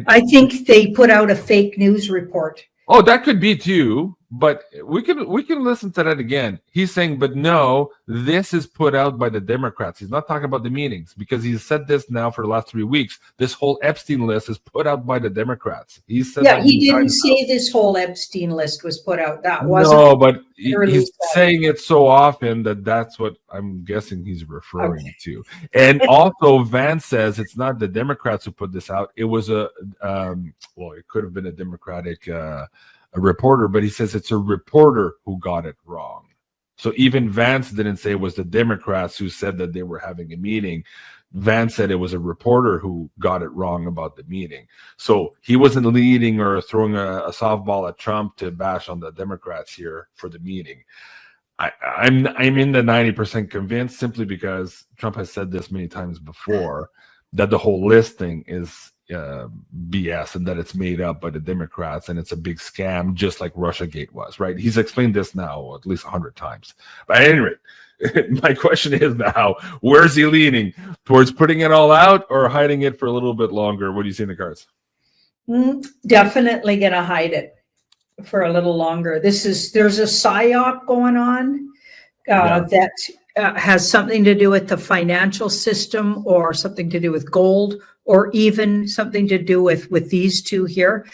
I think they put out a fake news report. Oh, that could be too. But we can listen to that again. He's saying, but no, this is put out by the Democrats. He's not talking about the meetings because he's said this now for the last 3 weeks. This whole Epstein list is put out by the Democrats. He said Yeah, that he many didn't times now. say this whole Epstein list was put out. That wasn't. No, but clearly he's said. saying it so often that that's what I'm guessing he's referring Okay. to. And also, Vance says it's not the Democrats who put this out. It was well, it could have been a Democratic a reporter, but he says it's a reporter who got it wrong. So even Vance didn't say it was the Democrats who said that they were having a meeting. Vance said it was a reporter who got it wrong about the meeting. So he wasn't leading or throwing a softball at Trump to bash on the Democrats here for the meeting. I'm in the 90% convinced, simply because Trump has said this many times before, that the whole list thing is BS and that it's made up by the Democrats and it's a big scam, just like Russiagate was, right? He's explained this now at least 100 times. But anyway, my question is now, where's he leaning? Towards putting it all out or hiding it for a little bit longer? What do you see in the cards? Definitely going to hide it for a little longer. There's a PSYOP going on that has something to do with the financial system, or something to do with gold, or even something to do with these two here,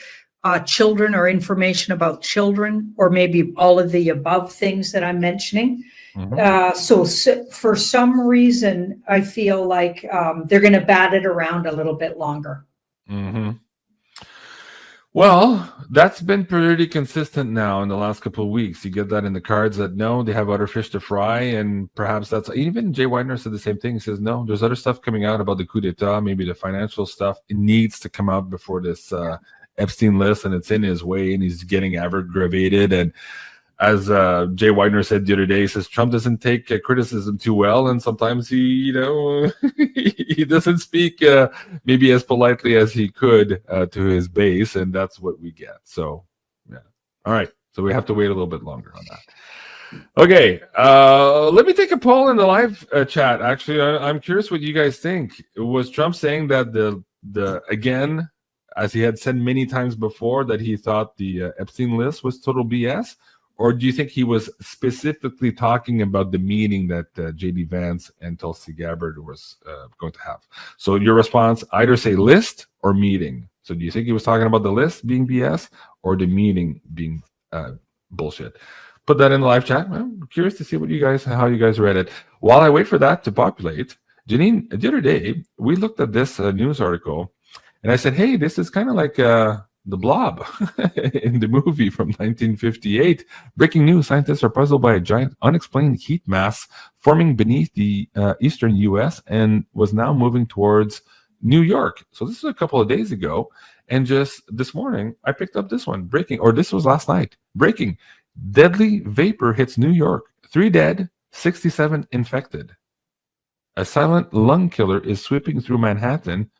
children, or information about children, or maybe all of the above things that I'm mentioning. So for some reason, I feel like they're going to bat it around a little bit longer. Well, that's been pretty consistent now in the last couple of weeks. You get that in the cards that no, they have other fish to fry, and perhaps that's even Jay Widener said the same thing. He says no, there's other stuff coming out about the coup d'etat, maybe the financial stuff. It needs to come out before this Epstein list, and it's in his way, and he's getting aggravated. And as Jay Widener said the other day, he says Trump doesn't take criticism too well, and sometimes he he doesn't speak maybe as politely as he could to his base, and that's what we get. So, yeah. All right. So we have to wait a little bit longer on that. Okay. Let me take a poll in the live chat. Actually, I'm curious what you guys think. Was Trump saying that the again, as he had said many times before, that he thought the Epstein list was total BS? Or do you think he was specifically talking about the meeting that J.D. Vance and Tulsi Gabbard was going to have? So your response, either say list or meeting. So do you think he was talking about the list being BS or the meeting being bullshit? Put that in the live chat. I'm curious to see how you guys read it. While I wait for that to populate, Janine, the other day, we looked at this news article, and I said, hey, this is kind of like the Blob in the movie from 1958. Breaking news, scientists are puzzled by a giant unexplained heat mass forming beneath the eastern U.S. and was now moving towards New York. So this is a couple of days ago. And just this morning, I picked up this one. This was last night. Breaking. Deadly vapor hits New York. 3 dead, 67 infected. A silent lung killer is sweeping through Manhattan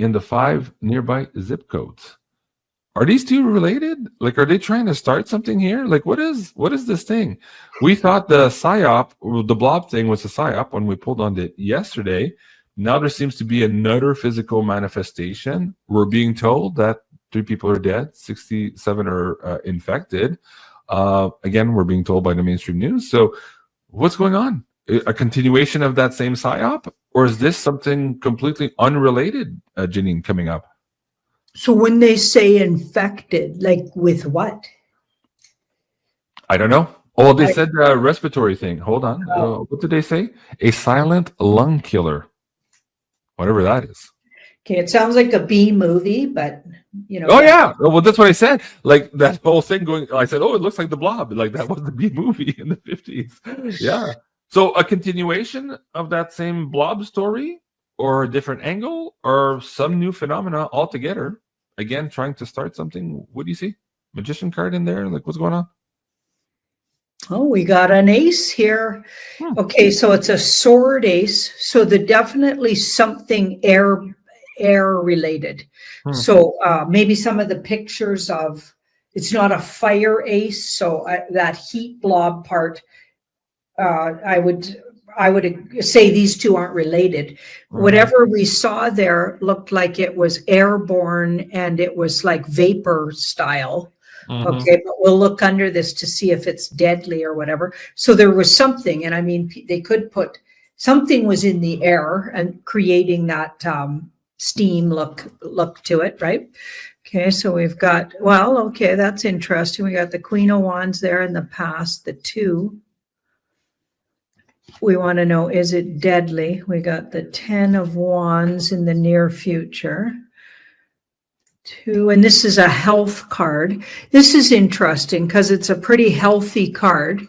in the 5 nearby zip codes. Are these two related? Like, are they trying to start something here? Like, what is this thing? We thought the PSYOP, or the blob thing, was a PSYOP when we pulled on it yesterday. Now there seems to be another physical manifestation. We're being told that 3 people are dead, 67 are infected. Again, we're being told by the mainstream news. So what's going on? A continuation of that same PSYOP? Or is this something completely unrelated, Janine, coming up? So when they say infected, like with what? I don't know. Oh, they said respiratory thing. Hold on. What did they say? A silent lung killer. Whatever that is. Okay, it sounds like a B movie, but Oh yeah. Well, that's what I said. Like that whole thing going. I said, oh, it looks like the Blob. Like that was the B movie in the 50s. Yeah. So a continuation of that same Blob story, or a different angle, or some new phenomena altogether. Again, trying to start something. What do you see? Magician card in there? Like, what's going on? Oh, we got an ace here. Okay, so it's a sword ace. So definitely something air related. So maybe some of the pictures of, it's not a fire ace. So that heat blob part, I would say these two aren't related. Whatever we saw there looked like it was airborne, and it was like vapor style. Mhm. Okay, but we'll look under this to see if it's deadly or whatever. So there was something, and I mean, they could put something was in the air and creating that steam look to it, right? Okay, so we've got, well, okay, that's interesting. We got the Queen of Wands there in the past, the 2. We want to know, is it deadly? We got the 10 of Wands in the near future. 2, and this is a health card. This is interesting because it's a pretty healthy card.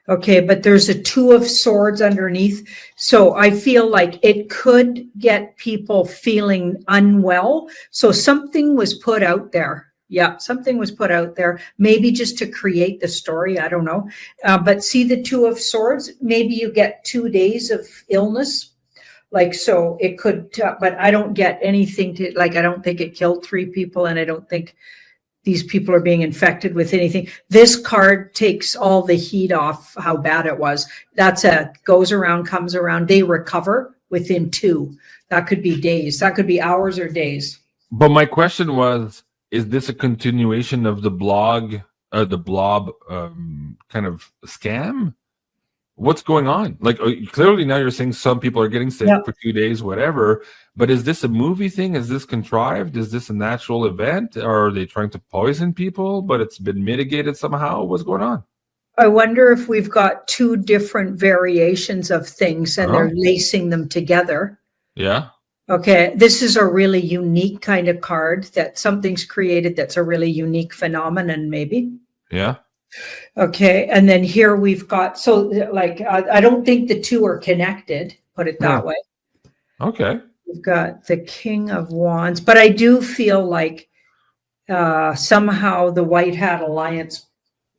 Okay, but there's a 2 of Swords underneath. So I feel like it could get people feeling unwell. So something was put out there. Yeah, something was put out there, maybe just to create the story. I don't know. But see the 2 of Swords, maybe you get 2 days of illness. Like, so it could, but I don't get anything to, like, I don't think it killed 3 people, and I don't think these people are being infected with anything. This card takes all the heat off how bad it was. That's goes around, comes around. They recover within 2. That could be days. That could be hours or days. But my question was, is this a continuation of the blob kind of scam? What's going on? Like, clearly now you're saying some people are getting sick for 2 days, whatever. But is this a movie thing? Is this contrived? Is this a natural event? Or are they trying to poison people, but it's been mitigated somehow? What's going on? I wonder if we've got 2 different variations of things and they're lacing them together. Yeah. Okay, this is a really unique kind of card that something's created that's a really unique phenomenon, maybe. Yeah. Okay, and then here we've got, so like, I don't think the 2 are connected, put it that way. Okay. We've got the King of Wands, but I do feel like somehow the White Hat Alliance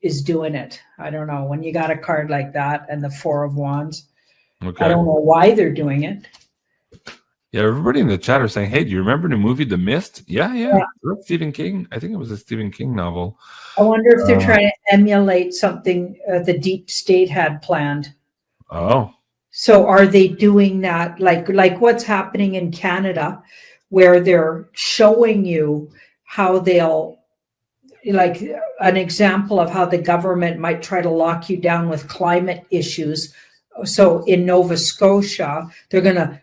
is doing it. I don't know, when you got a card like that and the 4 of Wands. Okay. I don't know why they're doing it. Yeah, everybody in the chat are saying, hey, do you remember the movie The Mist? Yeah. That's Stephen King. I think it was a Stephen King novel. I wonder if they're trying to emulate something the deep state had planned. Oh. So are they doing that like what's happening in Canada, where they're showing you how they'll, like an example of how the government might try to lock you down with climate issues. So in Nova Scotia, they're going to,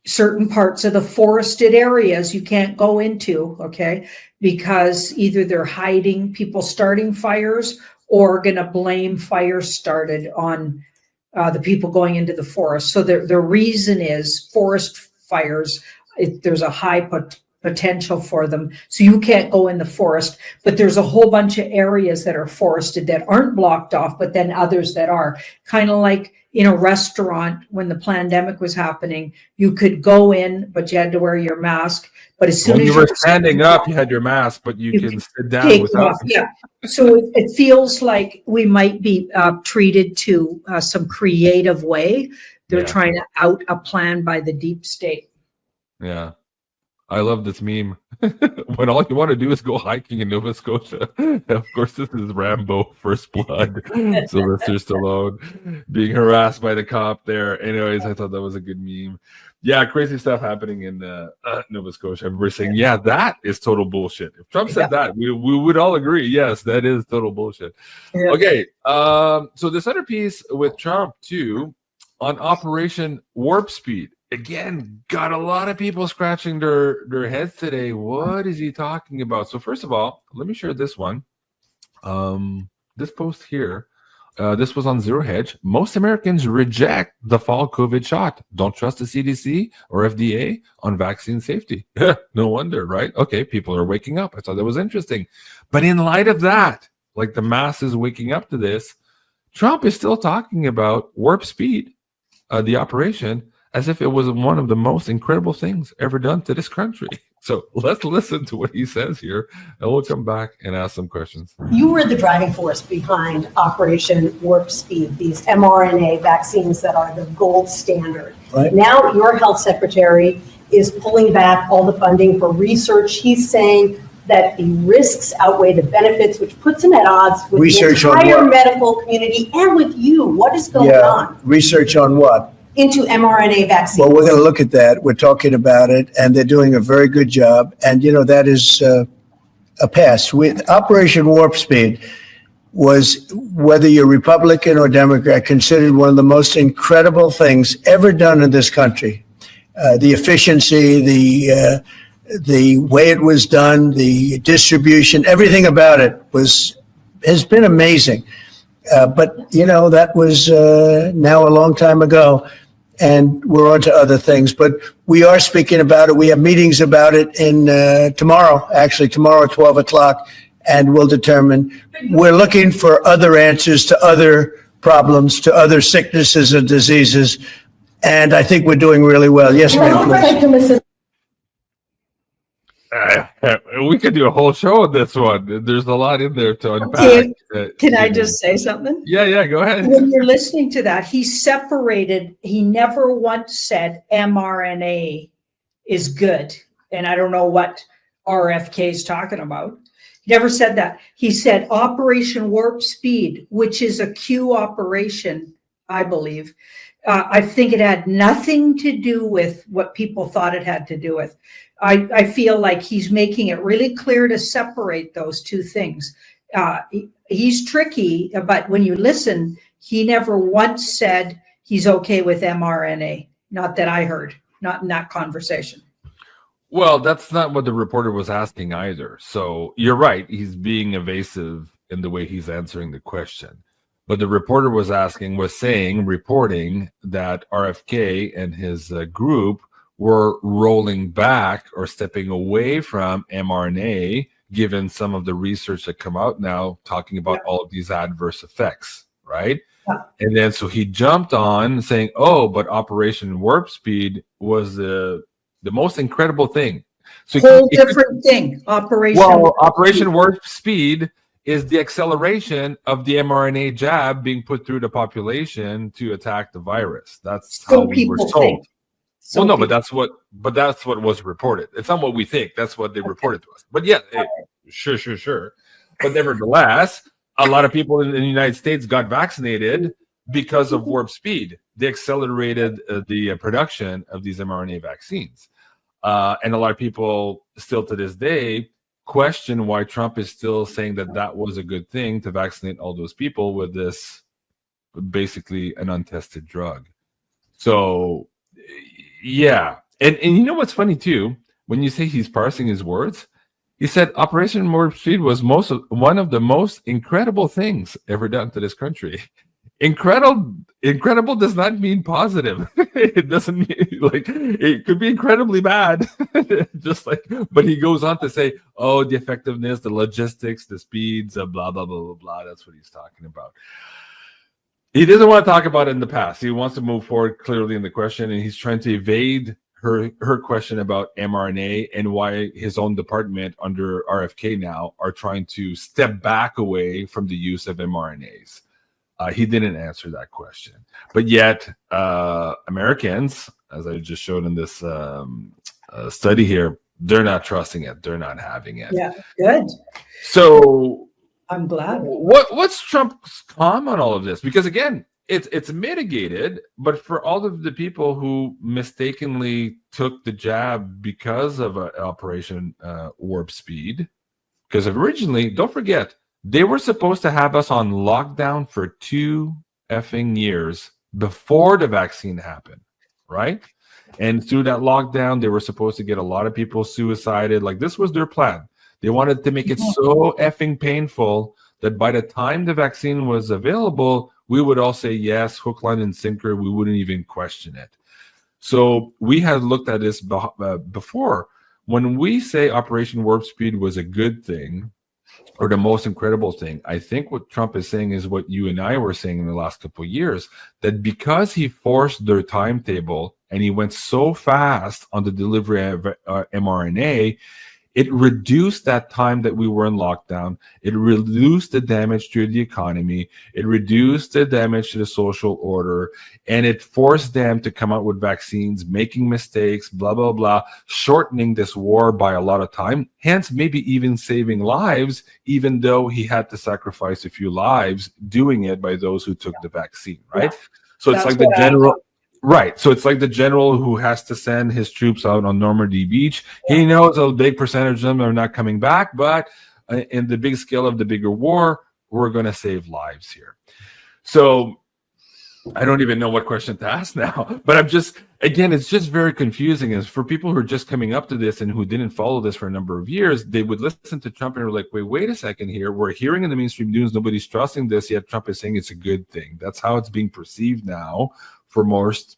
certain parts of the forested areas you can't go into, okay, because either they're hiding people starting fires or going to blame fires started on the people going into the forest. So the reason is forest fires, there's a high potential for them. So you can't go in the forest, but there's a whole bunch of areas that are forested that aren't blocked off, but then others that are. Kind of like in a restaurant when the pandemic was happening, you could go in, but you had to wear your mask. But as soon as you were standing up, you had your mask, but you can sit down take without. off. Yeah. So it feels like we might be treated to some creative way. They're trying to out a plan by the deep state. Yeah. I love this meme. When all you want to do is go hiking in Nova Scotia. Of course, this is Rambo First Blood. Sylvester Stallone being harassed by the cop there. Anyways, I thought that was a good meme. Yeah, crazy stuff happening in Nova Scotia. We're saying, yeah, that is total bullshit. If Trump said that, we would all agree. Yes, that is total bullshit. Yeah. Okay, so this other piece with Trump, too, on Operation Warp Speed. Again, got a lot of people scratching their heads today. What is he talking about? So first of all, let me share this one. This post here, this was on Zero Hedge. Most Americans reject the fall COVID shot. Don't trust the CDC or FDA on vaccine safety. No wonder, right? Okay, people are waking up. I thought that was interesting. But in light of that, like the masses waking up to this, Trump is still talking about Warp Speed, the operation, as if it was one of the most incredible things ever done to this country. So let's listen to what he says here, and we'll come back and ask some questions. You were the driving force behind Operation Warp Speed, these mRNA vaccines that are the gold standard. Right. Now your health secretary is pulling back all the funding for research. He's saying that the risks outweigh the benefits, which puts him at odds with Research the on entire what? medical community and with you. What is going on? Research on what? Into mRNA vaccines. Well, we're going to look at that. We're talking about it, and they're doing a very good job. And, you know, that is pass. With Operation Warp Speed was, whether you're Republican or Democrat, considered one of the most incredible things ever done in this country. The efficiency, the way it was done, the distribution, everything about it has been amazing. But, that was now a long time ago, and we're on to other things. But we are speaking about it. We have meetings about it tomorrow at 12 o'clock, and we'll determine. We're looking for other answers to other problems, to other sicknesses and diseases, and I think we're doing really well. Yes, ma'am, please. We could do a whole show on this one. There's a lot in there to unpack. Can I just say something? Yeah, go ahead. When you're listening to that, he never once said mRNA is good. And I don't know what RFK is talking about. He never said that. He said Operation Warp Speed, which is a Q operation, I believe. I think it had nothing to do with what people thought it had to do with. I feel like he's making it really clear to separate those two things. He's tricky, but when you listen, he never once said he's okay with mRNA. Not that I heard, not in that conversation. Well, that's not what the reporter was asking either. So you're right. He's being evasive in the way he's answering the question. But the reporter was reporting that RFK and his group were rolling back or stepping away from mRNA, given some of the research that come out now talking about all of these adverse effects, right? Yeah. And then so he jumped on saying, but Operation Warp Speed was the most incredible thing. So whole different thing. Operation Warp Speed is the acceleration of the mRNA jab being put through the population to attack the virus. That's how we were told. But that's what was reported. It's not what we think. That's what they reported to us. But yeah, sure. But nevertheless, a lot of people in the United States got vaccinated because of Warp Speed. They accelerated the production of these mRNA vaccines. And a lot of people still to this day question why Trump is still saying that was a good thing to vaccinate all those people with this basically an untested drug. So yeah. And you know what's funny too? When you say he's parsing his words, he said Operation Warp Speed was one of the most incredible things ever done to this country. Incredible does not mean positive. It doesn't mean it could be incredibly bad. But he goes on to say, the effectiveness, the logistics, the speeds, blah, blah, blah, blah, blah. That's what he's talking about. He doesn't want to talk about it in the past. He wants to move forward clearly in the question, and he's trying to evade her question about mRNA and why his own department under RFK now are trying to step back away from the use of mRNAs. He didn't answer that question. But yet, Americans, as I just showed in this study here, they're not trusting it. They're not having it. Yeah, good. So I'm glad. What's Trump's calm on all of this? Because again, it's mitigated, but for all of the people who mistakenly took the jab because of Operation Warp Speed, because originally, don't forget, they were supposed to have us on lockdown for 2 effing years before the vaccine happened, right? And through that lockdown, they were supposed to get a lot of people suicided. Like, this was their plan. They wanted to make it so effing painful that by the time the vaccine was available, we would all say yes, hook, line, and sinker. We wouldn't even question it. So we had looked at this before. When we say Operation Warp Speed was a good thing, or the most incredible thing, I think what Trump is saying is what you and I were saying in the last couple of years, that because he forced their timetable and he went so fast on the delivery of mRNA, it reduced that time that we were in lockdown. It reduced the damage to the economy. It reduced the damage to the social order. And it forced them to come out with vaccines, making mistakes, blah, blah, blah, shortening this war by a lot of time, hence maybe even saving lives, even though he had to sacrifice a few lives doing it by those who took the vaccine, right? So it's like the general... Right. So it's like the general who has to send his troops out on Normandy Beach. He knows a big percentage of them are not coming back, but in the big scale of the bigger war, we're going to save lives here. So I don't even know what question to ask now, but I'm just, again, it's just very confusing. And for people who are just coming up to this and who didn't follow this for a number of years, they would listen to Trump and are like, wait a second here. We're hearing in the mainstream news, nobody's trusting this, yet Trump is saying it's a good thing. That's how it's being perceived now for most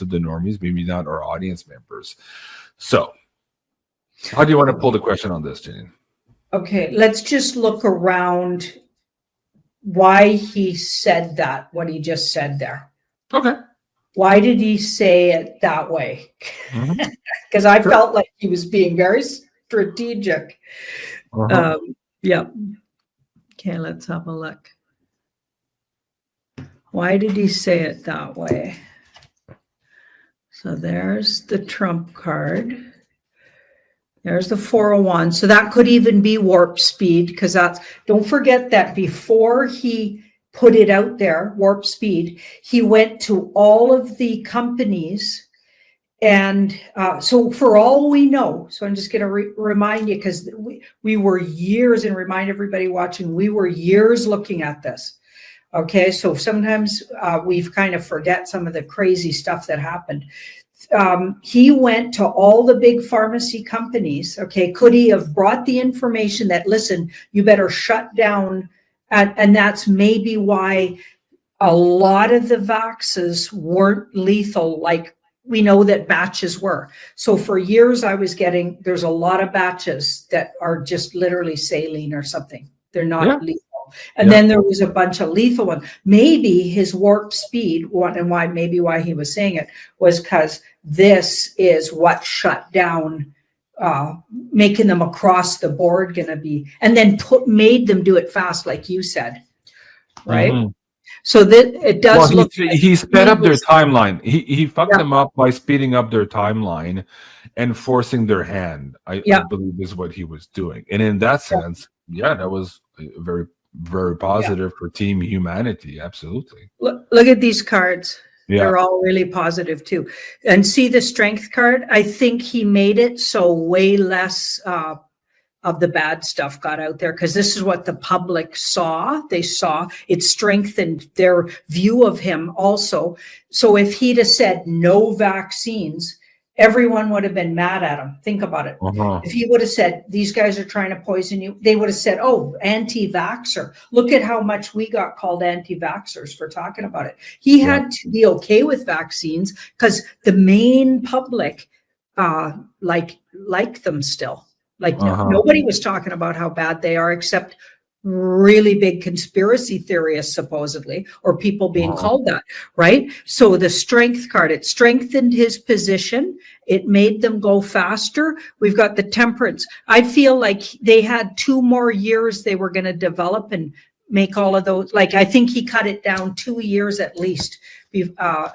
of the normies, maybe not our audience members. So how do you want to pull the question on this, Janine? Okay, let's just look around why he said that, what he just said there. Okay. Why did he say it that way? Because I felt like he was being very strategic. Yeah. Okay, let's have a look. Why did he say it that way? So there's the Trump card. There's the 401. So that could even be warp speed, because don't forget that before he put it out there, warp speed, he went to all of the companies. And so for all we know, so I'm just going to remind you, because we were years, and remind everybody watching, we were years looking at this. Okay, so sometimes we've kind of forget some of the crazy stuff that happened. He went to all the big pharmacy companies. Okay, could he have brought the information that, listen, you better shut down? And that's maybe why a lot of the vaxes weren't lethal, like we know that batches were. So for years I was getting, there's a lot of batches that are just literally saline or something. They're not lethal. And then there was a bunch of lethal ones. Maybe his warp speed, and why he was saying it, was because this is what shut down, making them across the board going to be, and then made them do it fast, like you said, right? Mm-hmm. So that it does look. He sped up their timeline. He fucked them up by speeding up their timeline and forcing their hand. I believe is what he was doing. And in that sense, that was very, very positive for team humanity. Absolutely. Look at these cards. They're all really positive too. And see the strength card? I think he made it so way less of the bad stuff got out there, because this is what the public saw. They saw it strengthened their view of him also. So if he'd have said no vaccines, everyone would have been mad at him. Think about it. If he would have said, these guys are trying to poison you, they would have said, oh, anti-vaxxer. Look at how much we got called anti-vaxxers for talking about it. He had to be okay with vaccines because the main public like them still. Nobody was talking about how bad they are, except really big conspiracy theorists, supposedly, or people being called that, right? So the strength card, it strengthened his position. It made them go faster. We've got the temperance. I feel like they had 2 more years they were going to develop and make all of those. Like, I think he cut it down 2 years at least,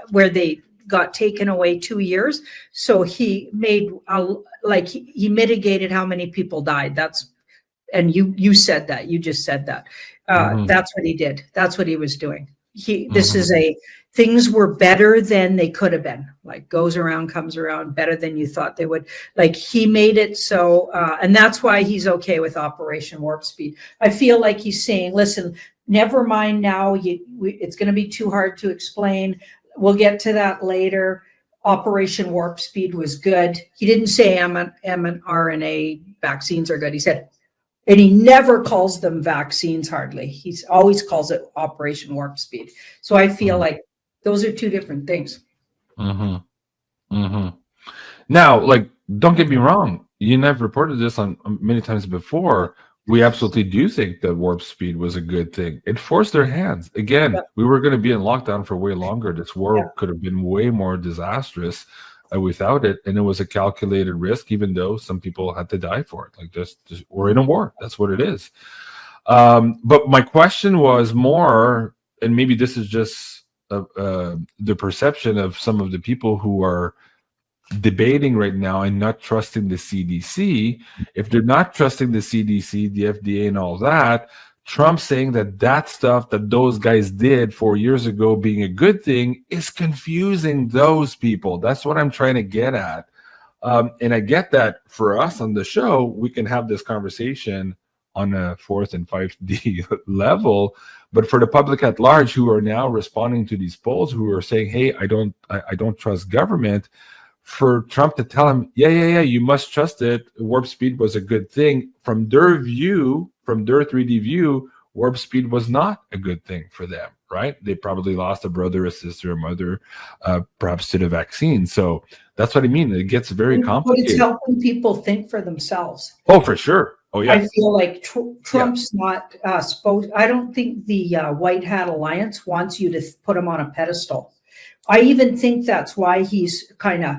where they got taken away 2 years. So he made, he mitigated how many people died. And you said that, you just said that. That's what he did. That's what he was doing. This is things were better than they could have been. Like, goes around, comes around, better than you thought they would. Like, he made it so, and that's why he's okay with Operation Warp Speed. I feel like he's saying, listen, never mind now. It's going to be too hard to explain. We'll get to that later. Operation Warp Speed was good. He didn't say mRNA vaccines are good. He said, and he never calls them vaccines hardly. He always calls it Operation Warp Speed. So I feel like those are 2 different things. Now, don't get me wrong. You and I've reported this on many times before. We absolutely do think that warp speed was a good thing. It forced their hands. Again, we were going to be in lockdown for way longer. This war could have been way more disastrous without it. And it was a calculated risk, even though some people had to die for it. Like, just we're in a war. That's what it is. But my question was more, and maybe this is just the perception of some of the people who are debating right now and not trusting the CDC. If they're not trusting the CDC, the FDA, and all that, Trump saying that stuff that those guys did 4 years ago being a good thing is confusing those people. That's what I'm trying to get at. And I get that for us on the show, we can have this conversation on a 4th and 5D level. But for the public at large who are now responding to these polls, who are saying, hey, I don't trust government, for Trump to tell him, yeah, you must trust it. Warp speed was a good thing. From their view, from their 3D view, warp speed was not a good thing for them, right? They probably lost a brother, a sister, a mother, perhaps to the vaccine. So that's what I mean. It gets very But complicated. it's helping people think for themselves. Oh, for sure. Oh, yeah. I feel like Trump's not supposed. I don't think the White Hat Alliance wants you to put him on a pedestal. I even think that's why he's kind of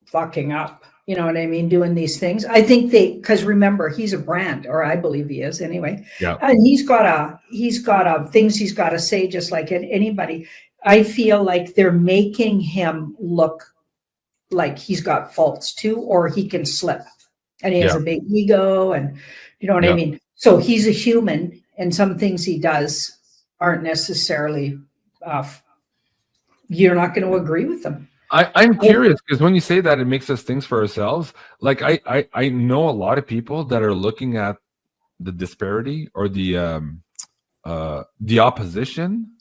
fucking up. You know what I mean? Doing these things. I think because remember, he's a brand, or I believe he is anyway. Yeah. And he's got things he's got to say, just like anybody. I feel like they're making him look like he's got faults too, or he can slip. And he has a big ego, and you know what I mean? So he's a human, and some things he does aren't necessarily, you're not going to agree with them. I'm curious because when you say that, it makes us think for ourselves. Like I know a lot of people that are looking at the disparity or the opposition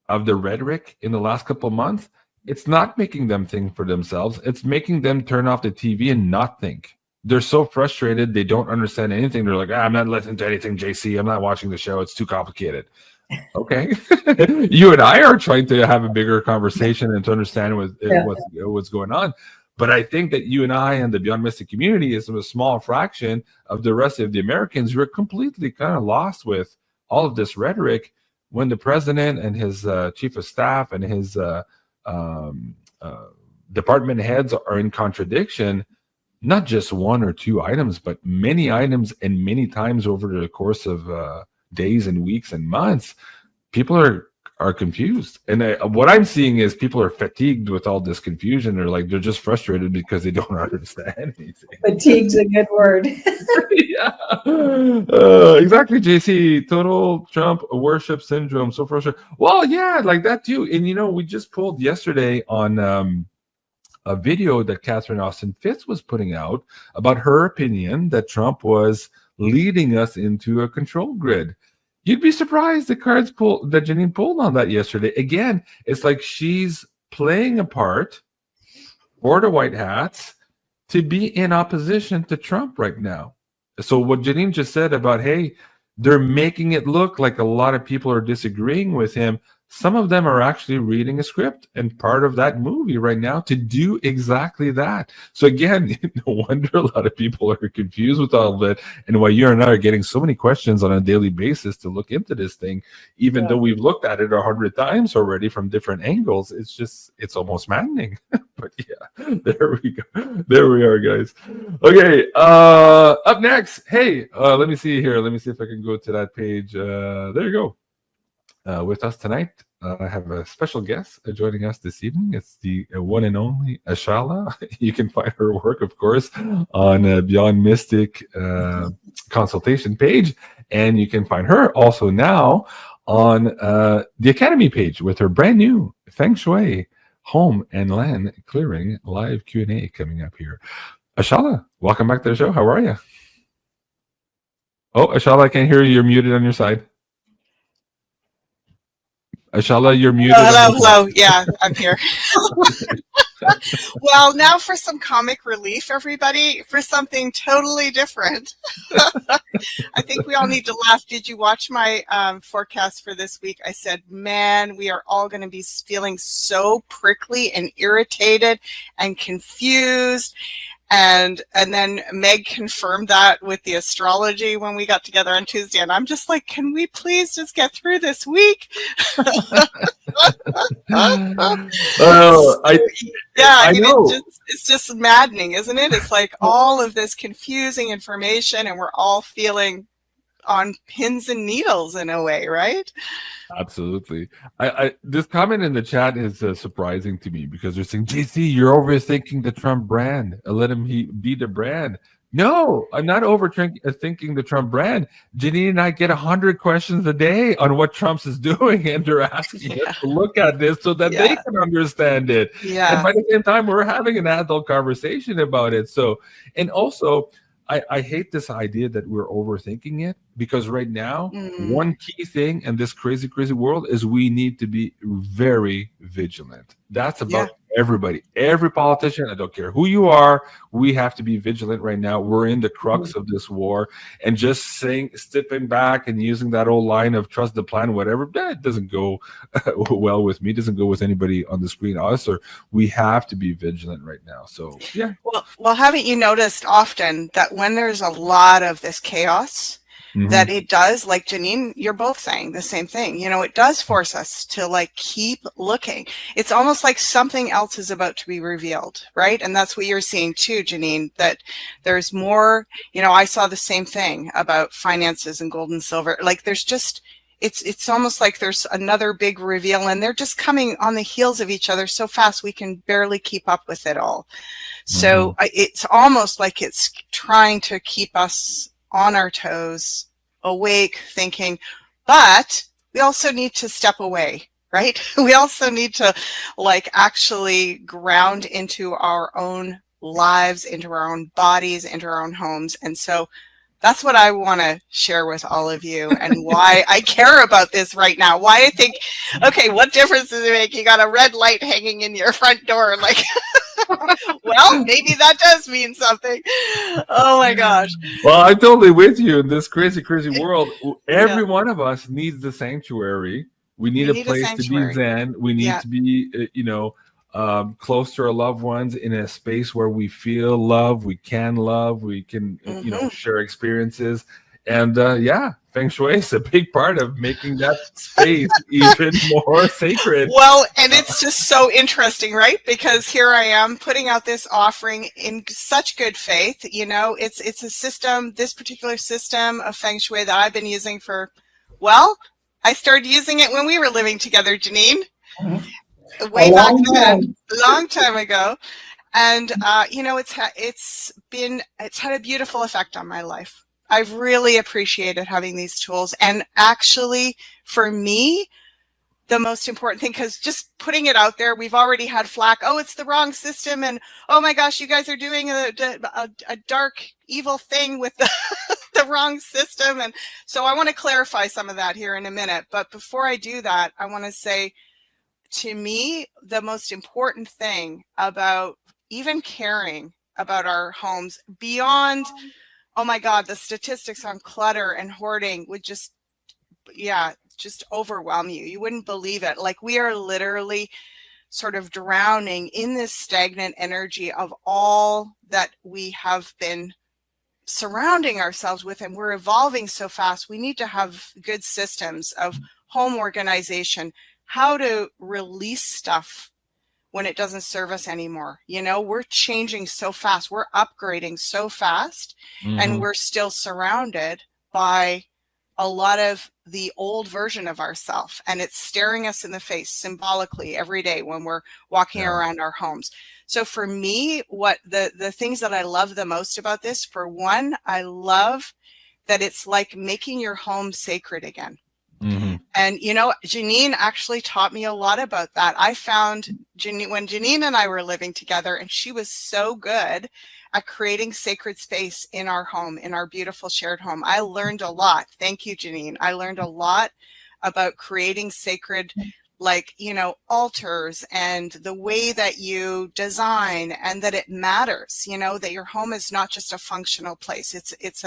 of the rhetoric in the last couple of months. It's not making them think for themselves. It's making them turn off the TV and not think. They're so frustrated. They don't understand anything. They're like, I'm not listening to anything, JC. I'm not watching the show. It's too complicated. Okay. You and I are trying to have a bigger conversation and to understand what's going on. But I think that you and I and the Beyond Mystic community is a small fraction of the rest of the Americans who are completely kind of lost with all of this rhetoric when the president and his chief of staff and his department heads are in contradiction. Not just one or two items, but many items and many times over the course of days and weeks and months. People are confused. And what I'm seeing is people are fatigued with all this confusion. They're just frustrated because they don't understand anything. Fatigue's a good word. Yeah. Exactly, JC. Total Trump worship syndrome. So frustrated. Well, yeah, like that too. And, we just pulled yesterday on a video that Catherine Austin Fitz was putting out about her opinion that Trump was leading us into a control grid. You'd be surprised the cards that Janine pulled on that yesterday. Again, it's like she's playing a part for the White Hats to be in opposition to Trump right now. So what Janine just said about, hey, they're making it look like a lot of people are disagreeing with him. Some of them are actually reading a script and part of that movie right now to do exactly that. So again, no wonder a lot of people are confused with all of it, and why you and I are getting so many questions on a daily basis to look into this thing, even though we've looked at it 100 times already from different angles. It's almost maddening. But yeah, there we go. There we are, guys. Okay, up next. Hey, let me see here. Let me see if I can go to that page. There you go. With us tonight, I have a special guest joining us this evening. It's the one and only Ashala. You can find her work, of course, on Beyond Mystic consultation page, and you can find her also now on the Academy page with her brand new Feng Shui home and land clearing live Q&A coming up here. Ashala, welcome back to the show. How are you? Oh, Ashala, I can't hear you. You're muted on your side. Ashala, you're muted. Hello. Yeah, I'm here. Well, now for some comic relief, everybody, for something totally different. I think we all need to laugh. Did you watch my forecast for this week? I said, man, we are all going to be feeling so prickly and irritated and confused. And then Meg confirmed that with the astrology when we got together on Tuesday. And I'm just like, can we please just get through this week? It's just maddening, isn't it? It's like all of this confusing information and we're all feeling on pins and needles in a way, right? Absolutely. This comment in the chat is surprising to me because they're saying, JC, you're overthinking the Trump brand. Let him be the brand. No, I'm not thinking the Trump brand. Janine and I get 100 questions a day on what Trump's is doing, and they're asking Yeah. us to look at this so that they Yeah. can understand it. And Yeah. by the same time, we're having an adult conversation about it. So, and also, I hate this idea that we're overthinking it, because right now, one key thing in this crazy, crazy world is we need to be very vigilant. That's about everybody, every politician. I don't care who you are. We have to be vigilant right now. We're in the crux of this war, and just stepping back and using that old line of trust the plan, whatever, that doesn't go well with me. Doesn't go with anybody on the screen. Us, or we have to be vigilant right now. So yeah. Well, haven't you noticed often that when there's a lot of this chaos, that it does, like Janine, you're both saying the same thing. You know, it does force us to like keep looking. It's almost like something else is about to be revealed, right? And that's what you're seeing too, Janine, that there's more. You know, I saw the same thing about finances and gold and silver. Like there's just, it's almost like there's another big reveal, and they're just coming on the heels of each other so fast we can barely keep up with it all. So it's almost like it's trying to keep us on our toes, awake, thinking, but we also need to step away, right? We also need to like actually ground into our own lives, into our own bodies, into our own homes. And so that's what I want to share with all of you, and why I care about this right now. Why I think, okay, what difference does it make? You got a red light hanging in your front door. Like, well, maybe that does mean something. Oh my gosh. Well, I'm totally with you in this crazy, crazy world. Every one of us needs the sanctuary. We need a place to be zen. We need to be, close to our loved ones, in a space where we feel love, we can, share experiences. And Feng Shui is a big part of making that space even more sacred. Well, and it's just so interesting, right? Because here I am putting out this offering in such good faith. You know, it's a system, this particular system of Feng Shui that I've been using for, well, I started using it when we were living together, Janine. Way back then, a long time ago. And, it's had a beautiful effect on my life. I've really appreciated having these tools. And actually, for me, the most important thing, because just putting it out there, we've already had flack. Oh, it's the wrong system. And oh my gosh, you guys are doing a dark, evil thing with the wrong system. And so I want to clarify some of that here in a minute. But before I do that, I want to say, to me, the most important thing about even caring about our homes, beyond, oh my God, the statistics on clutter and hoarding would just overwhelm you. You wouldn't believe it. Like, we are literally sort of drowning in this stagnant energy of all that we have been surrounding ourselves with, and we're evolving so fast. We need to have good systems of home organization, how to release stuff when it doesn't serve us anymore. You know, we're changing so fast, we're upgrading so fast, and we're still surrounded by a lot of the old version of ourselves, and it's staring us in the face symbolically every day when we're walking around our homes. So for me, what the things that I love the most about this, for one, I love that it's like making your home sacred again. And, Janine actually taught me a lot about that. I found when Janine and I were living together, and she was so good at creating sacred space in our home, in our beautiful shared home. I learned a lot. Thank you, Janine. I learned a lot about creating sacred, altars, and the way that you design, and that it matters, that your home is not just a functional place. It's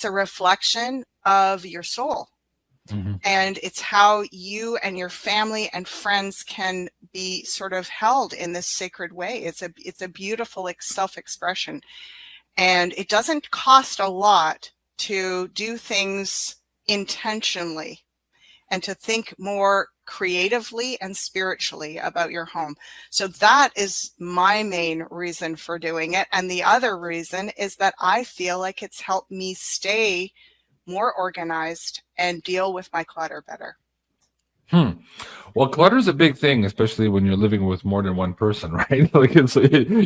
a reflection of your soul. And it's how you and your family and friends can be sort of held in this sacred way. It's a beautiful self-expression, and it doesn't cost a lot to do things intentionally and to think more creatively and spiritually about your home. So that is my main reason for doing it. And the other reason is that I feel like it's helped me stay more organized and deal with my clutter better. Well, clutter is a big thing, especially when you're living with more than one person, right? Like,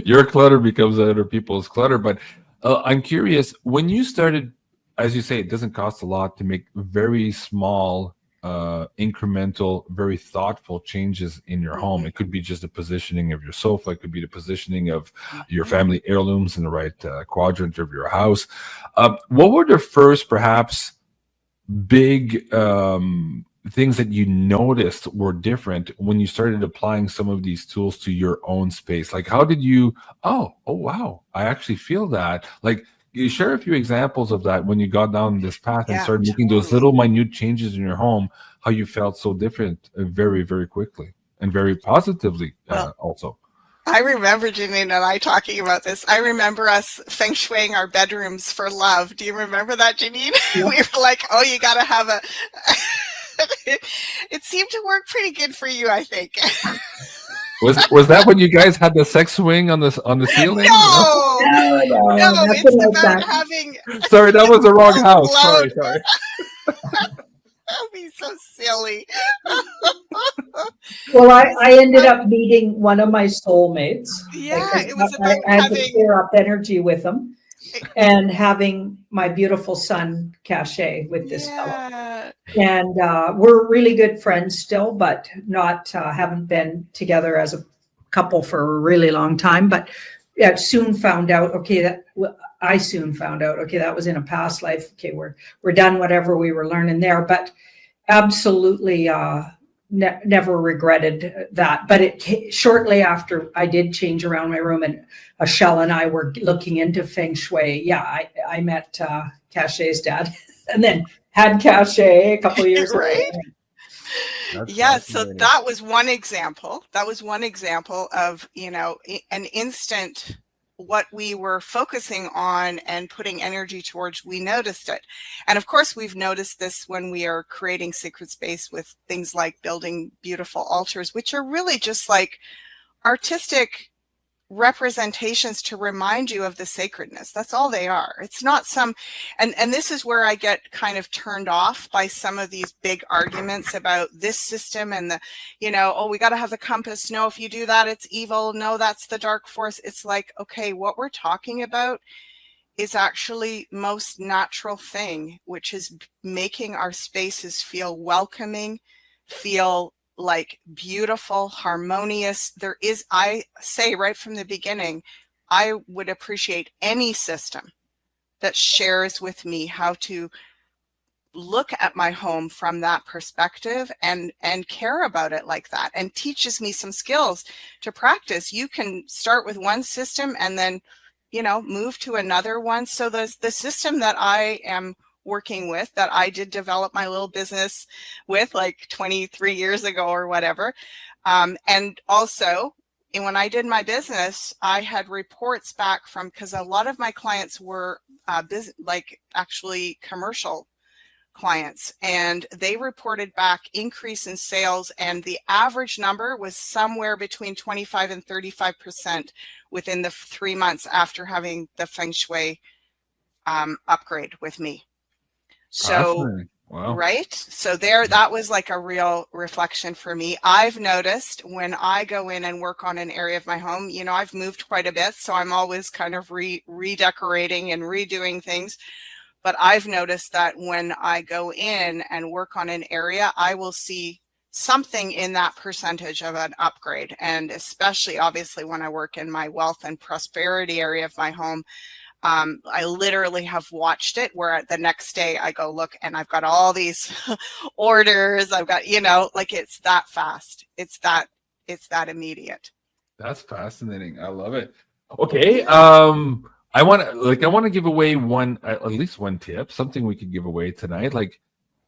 your clutter becomes other people's clutter. But I'm curious, when you started, as you say, it doesn't cost a lot to make very small, incremental, very thoughtful changes in your home. It could be just the positioning of your sofa. It could be the positioning of your family heirlooms in the right quadrant of your house. What were the first, perhaps, big things that you noticed were different when you started applying some of these tools to your own space? Like, how did you, oh wow, I actually feel that. Like, you share a few examples of that when you got down this path and Yeah, started making those little minute changes in your home, how you felt so different very, very quickly and very positively Well, also. I remember Janine and I talking about this. I remember us feng shuiing our bedrooms for love. Do you remember that, Janine? We were like, oh, you got to have a... It seemed to work pretty good for you, I think. Was that when you guys had the sex swing on the ceiling? No, nothing it's like about that. having... Sorry, that was the wrong house. Loud. Sorry. That would be so silly. Well, I ended up meeting one of my soulmates. Yeah, because it was I about had to having... clear up energy with him, and having my beautiful son Cache with this fellow. Yeah. And we're really good friends still, but not haven't been together as a couple for a really long time. But yeah, soon found out. I soon found out. Okay, that was in a past life. Okay, we're done whatever we were learning there. But absolutely, never regretted that. But shortly after I did change around my room, and Michelle and I were looking into feng shui. Yeah, I met Cache's dad, and then had Cache a couple of years Right? later. Yeah, so that was one example. That was one example of, an instant what we were focusing on and putting energy towards, we noticed it. And of course, we've noticed this when we are creating sacred space with things like building beautiful altars, which are really just like artistic representations to remind you of the sacredness. That's all they are. It's not some, and this is where I get kind of turned off by some of these big arguments about this system and the, oh, we got to have the compass. No, if you do that, it's evil. No, that's the dark force. It's like, okay, what we're talking about is actually most natural thing, which is making our spaces feel welcoming, feel like beautiful, harmonious. There is, I say right from the beginning, I would appreciate any system that shares with me how to look at my home from that perspective and care about it like that, and teaches me some skills to practice. You can start with one system and then, move to another one. So the system that I am working with, that I did develop my little business with like 23 years ago or whatever. And also, when I did my business, I had reports back from, because a lot of my clients were actually commercial clients, and they reported back increase in sales, and the average number was somewhere between 25 and 35% within the 3 months after having the feng shui upgrade with me. So, wow. Right? So that was like a real reflection for me. I've noticed when I go in and work on an area of my home, I've moved quite a bit, so I'm always kind of redecorating and redoing things. But I've noticed that when I go in and work on an area, I will see something in that percentage of an upgrade. And especially, obviously, when I work in my wealth and prosperity area of my home, I literally have watched it where the next day I go look and I've got all these orders. I've got, like it's that fast. It's that immediate. That's fascinating. I love it. Okay. I want to give away at least one tip, something we could give away tonight. Like,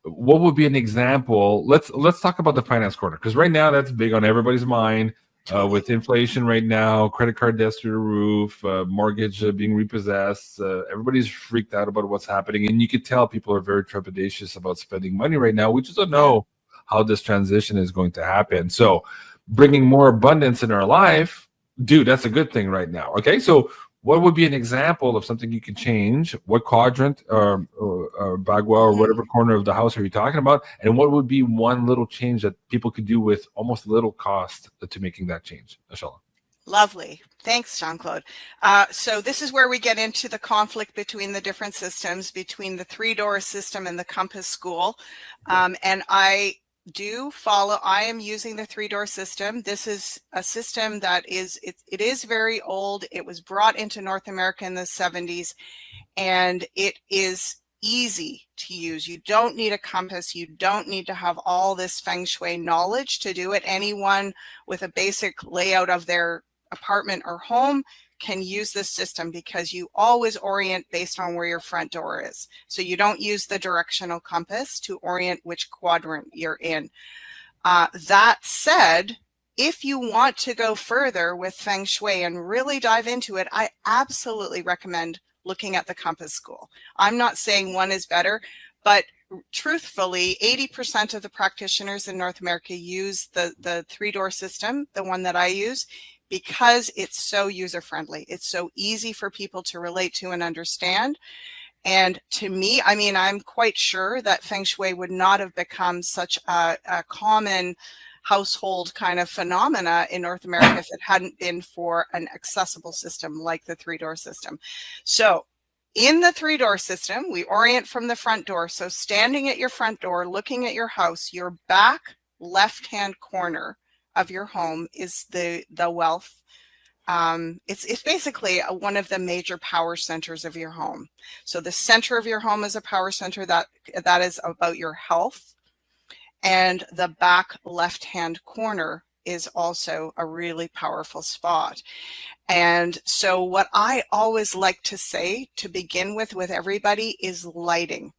what would be an example? Let's talk about the finance corner, because right now that's big on everybody's mind. With inflation right now, credit card debts through the roof, mortgage being repossessed, everybody's freaked out about what's happening, and you could tell people are very trepidatious about spending money right now. We just don't know how this transition is going to happen. So, bringing more abundance in our life, dude, that's a good thing right now. Okay, so what would be an example of something you can change? What quadrant or bagua or whatever corner of the house are you talking about? And what would be one little change that people could do with almost little cost to making that change, Ashella? Lovely. Thanks, Jean-Claude. So this is where we get into the conflict between the different systems, between the three-door system and the Compass School. And I am using the three-door system. This is a system that it is very old. It was brought into North America in the 70s, and it is easy to use. You don't need a compass. You don't need to have all this feng shui knowledge to do it. Anyone with a basic layout of their apartment or home can use this system, because you always orient based on where your front door is. So you don't use the directional compass to orient which quadrant you're in. That said, if you want to go further with feng shui and really dive into it, I absolutely recommend looking at the Compass School. I'm not saying one is better, but truthfully, 80% of the practitioners in North America use the three-door system, the one that I use, because it's so user-friendly. It's so easy for people to relate to and understand. And to me, I mean, I'm quite sure that feng shui would not have become such a common household kind of phenomena in North America if it hadn't been for an accessible system like the three-door system. So in the three-door system, we orient from the front door. So standing at your front door, looking at your house, your back left-hand corner of your home is the wealth. It's basically one of the major power centers of your home. So the center of your home is a power center that is about your health. And the back left-hand corner is also a really powerful spot. And so what I always like to say to begin with everybody is lighting.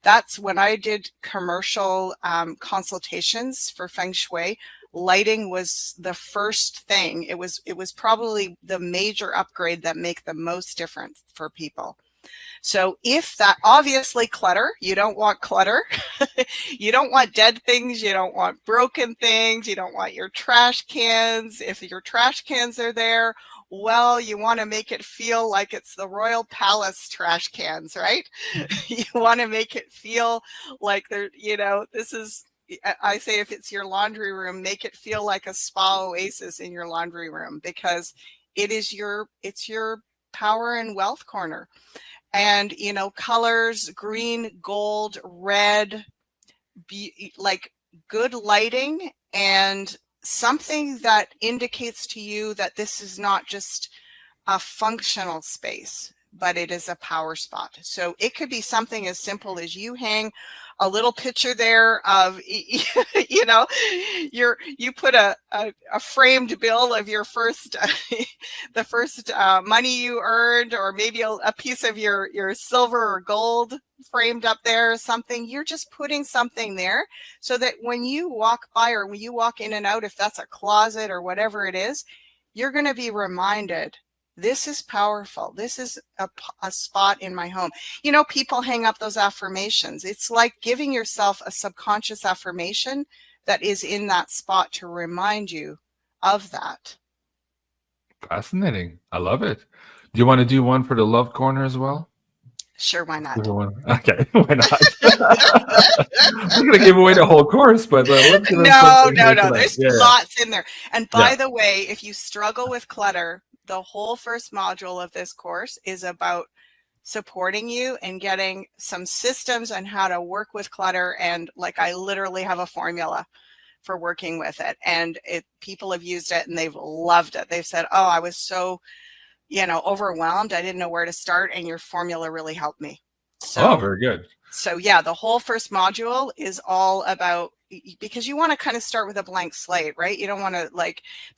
That's when I did commercial consultations for feng shui. Lighting was the first thing. It was probably the major upgrade that make the most difference for people. So if that, obviously clutter, you don't want clutter. You don't want dead things. You don't want broken things. You don't want your trash cans. If your trash cans are there, well, you want to make it feel like it's the Royal Palace trash cans, right? You want to make it feel like they're, this is, I say, if it's your laundry room, make it feel like a spa oasis in your laundry room, because it's your power and wealth corner. And, colors, green, gold, red, like good lighting, and something that indicates to you that this is not just a functional space, but it is a power spot. So it could be something as simple as you hang a little picture there of, you put a framed bill of your first, the first money you earned, or maybe a piece of your silver or gold framed up there or something. You're just putting something there so that when you walk by, or when you walk in and out, if that's a closet or whatever it is, you're going to be reminded, this is powerful. This is a spot in my home. People hang up those affirmations. It's like giving yourself a subconscious affirmation that is in that spot to remind you of that. Fascinating. I love it. Do you want to do one for the love corner as well? Sure, why not? Okay, why not? I'm going to give away the whole course, but let's get no. There's lots in there. And by the way, if you struggle with clutter, the whole first module of this course is about supporting you and getting some systems on how to work with clutter. And I literally have a formula for working with it. And people have used it and they've loved it. They've said, oh, I was so, overwhelmed. I didn't know where to start. And your formula really helped me. So, very good. So yeah, the whole first module is all about, because you want to kind of start with a blank slate, right? You don't want to,